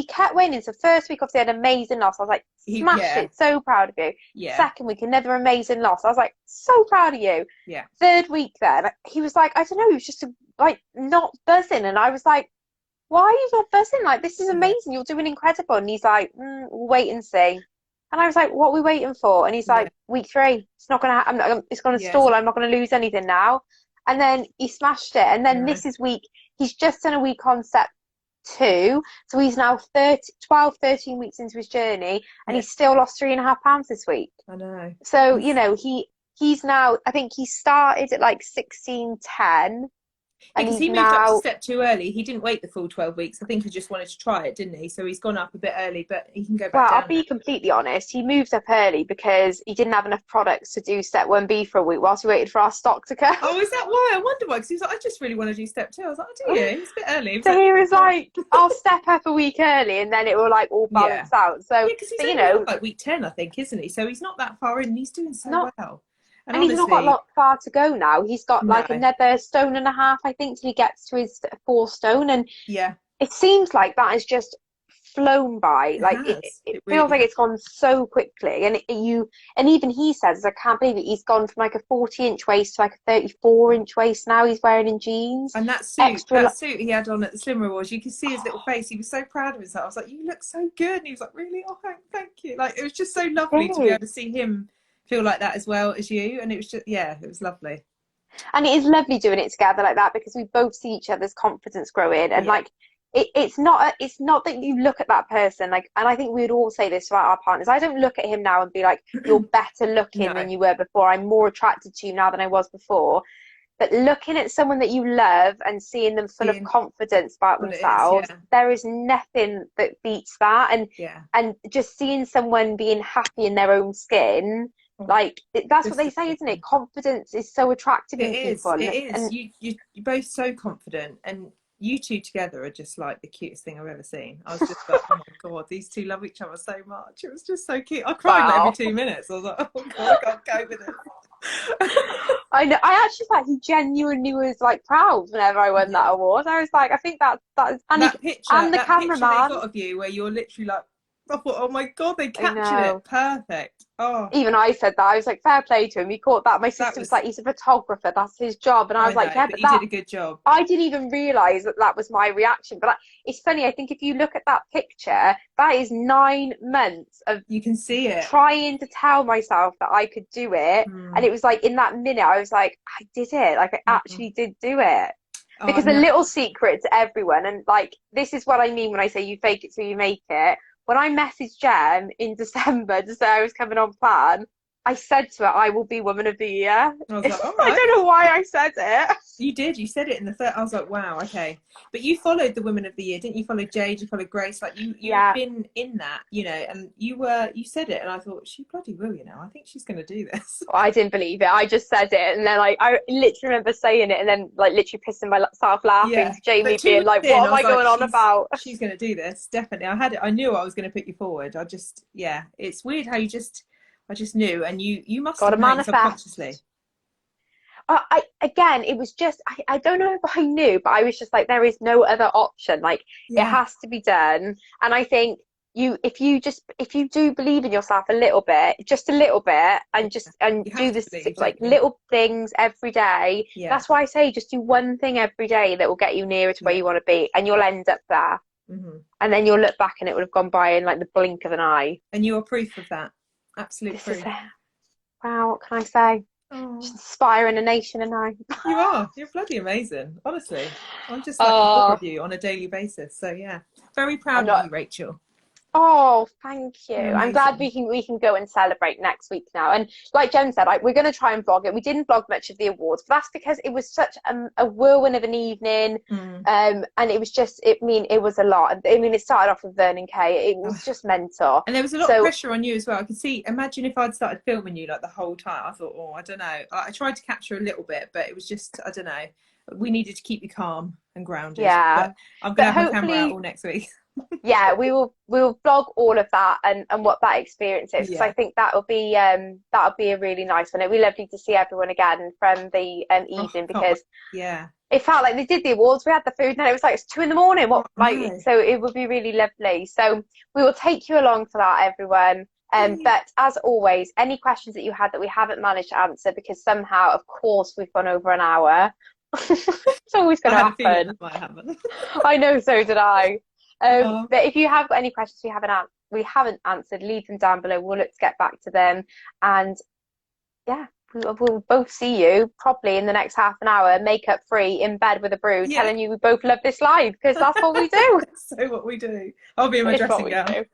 kept winning. So first week, obviously, I had an amazing loss. I was like, smashed Yeah, it. So proud of you. yeah, Second week, another amazing loss. I was like, so proud of you. yeah, Third week, then he was like, I don't know, he was just like not buzzing, and I was like, why are you not buzzing? Like, this is yeah, amazing. You're doing incredible. And he's like, we'll wait and see. And I was like, what are we waiting for? And he's yeah, like, week 3. It's not gonna. It's gonna yeah. It's stall. not, I'm not gonna lose anything now. And then he smashed it. And then no, this is week. He's just done a week on step 2. So he's now 12, 13 weeks into his journey, and yeah. he's still lost 3.5 pounds this week. I know. So, He's he's now. I think he started at like 16:10, Yeah, and because he's he moved up to now. step 2 early. He didn't wait the full 12 weeks. I think he just wanted to try it, didn't he? So he's gone up a bit early, but he can go back Well, I'll down now. be completely honest. He moved up early because he didn't have enough products to do step 1B for a week whilst we waited for our stock to come. Oh, is that why? I wonder why. Because he was like, I just really want to do step 2. I was like, oh, do you? It's a bit early. He was So like, he was well, like, I'll step up a week early and then it will like all yeah. balance out. So, Yeah, because he's but only on like week 10, I think, isn't he? So he's not that far in. And he's doing so not, well. And and he's not got a honestly, lot far to go now. He's got no. like another 1.5 stone, I think, till he gets to his 4 stone. And Yeah. it seems like that has just flown by. It Like has. it It feels really like has. it's gone so quickly. And and even he says, I can't believe it. He's gone from like a 40-inch waist to like a 34-inch waist now. He's wearing in jeans. And that Extra. suit he had on at the Slimmer Awards, you could see his little face. He was so proud of himself. I was like, you look so good. And he was like, really? Oh, thank you. Like, it was just so lovely to be able to see him feel like that as well as you. And it was just, yeah, it was lovely. And it is lovely doing it together like that because we both see each other's confidence growing. And Yeah. like it's not that you look at that person like, and I think we would all say this about our partners. I don't look at him now and be like, you're better looking No. than you were before. I'm more attracted to you now than I was before. But looking at someone that you love and seeing them full of confidence about what it is, themselves, yeah. there is nothing that beats that. And Yeah. and just seeing someone being happy in their own skin, like that's what Just they say, isn't it? Confidence is so attractive in It is. people. It is. And You're both so confident, and you two together are just like the cutest thing I've ever seen. I was just like, oh my god, these two love each other so much. It was just so cute. I cried like every 2 minutes. I was like, oh god, I can't go with it. I know. I actually thought he genuinely was like proud whenever I won that award. I was like, I think that is, and that picture, and the that picture they cameraman. got of you, where you're literally like, I thought, oh my god, they I captured know. it perfect. Oh, Even I said that. I was like, fair play to him. He caught that. My sister was like, he's a photographer. That's his job. And I was like, know, yeah, but but you did a good job. I didn't even realise that that was my reaction. But it's funny. I think if you look at that picture, that is 9 months of You can see it. trying to tell myself that I could do it. And it was like in that minute, I was like, I did it. Like I actually did do it. Because the little secret to everyone, and like this is what I mean when I say you fake it till you make it. When I messaged Jem in December to say I was coming on plan, I said to her, I will be Woman of the Year. I was like, all right. I don't know why I said it. You did. You said it in the third. I was like, wow, okay. But you followed the Women of the Year, didn't you? Follow Jade, you followed Grace. Like you've been in that, you know, and you said it, and I thought, she bloody will, you know. I think she's going to do this. Well, I didn't believe it. I just said it, and then like I literally remember saying it, and then like literally pissing myself laughing to Jamie, being like, "What am I going on about?" She's going to do this, definitely. I knew I was going to put you forward. It's weird how I just knew, and you must have known subconsciously. It was just I don't know if I knew, but I was just like, there is no other option. Like it has to be done. And I think if you do believe in yourself a little bit, just a little bit, and do this like little things every day. That's why I say just do one thing every day that will get you nearer to where you want to be, and you'll end up there. And then you'll look back and it would have gone by in like the blink of an eye. And you are proof of that. Absolute proof. Wow, what can I say? Just inspiring a nation and I. You are. You're bloody amazing. Honestly. I'm just like in awe of you on a daily basis. So yeah. Very proud of you, Rachel. Oh, thank you. I'm glad we can go and celebrate next week now. And like Jen said, we're going to try and vlog it. We didn't vlog much of the awards, but that's because it was such a whirlwind of an evening. And it was just, it was a lot. I mean, it started off with Vernon Kay. It was just mental. And there was a lot of pressure on you as well. I could see, imagine if I'd started filming you like the whole time. I thought, I don't know. I tried to capture a little bit, but it was just, I don't know. We needed to keep you calm and grounded. Yeah. But I'm going to have my camera out all next week. Yeah, we will vlog all of that and what that experience is, because I think that'll be a really nice one. It'll be lovely to see everyone again from the evening, because it felt like they did the awards, we had the food, and then it was like it's 2 a.m. So it would be really lovely. So we will take you along for that, everyone. But as always, any questions that you had that we haven't managed to answer because somehow, of course, we've gone over an hour. It's always going to happen. That might happen. I know, so did I. But if you have got any questions we haven't answered, leave them down below. We'll look to get back to them. And yeah, we'll both see you probably in the next half an hour, makeup free, in bed with a brew, telling you we both love this live, because that's what we do. So what we do. I'll be in my dressing gown.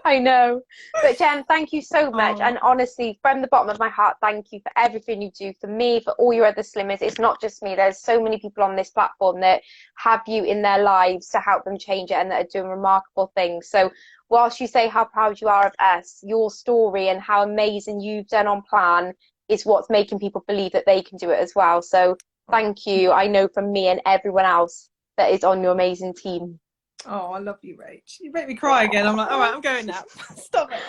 I know. But Jen, thank you so much. And honestly, from the bottom of my heart, thank you for everything you do for me, for all your other slimmers. It's not just me. There's so many people on this platform that have you in their lives to help them change it and that are doing remarkable things. So whilst you say how proud you are of us, your story and how amazing you've done on plan is what's making people believe that they can do it as well. So thank you. I know from me and everyone else that is on your amazing team. Oh, I love you, Rach. You make me cry again. I'm like, all right, I'm going now. Stop it.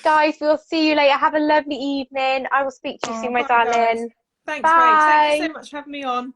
Guys, we'll see you later. Have a lovely evening. I will speak to you soon, my darling. Thanks, Rach. Thank you so much for having me on.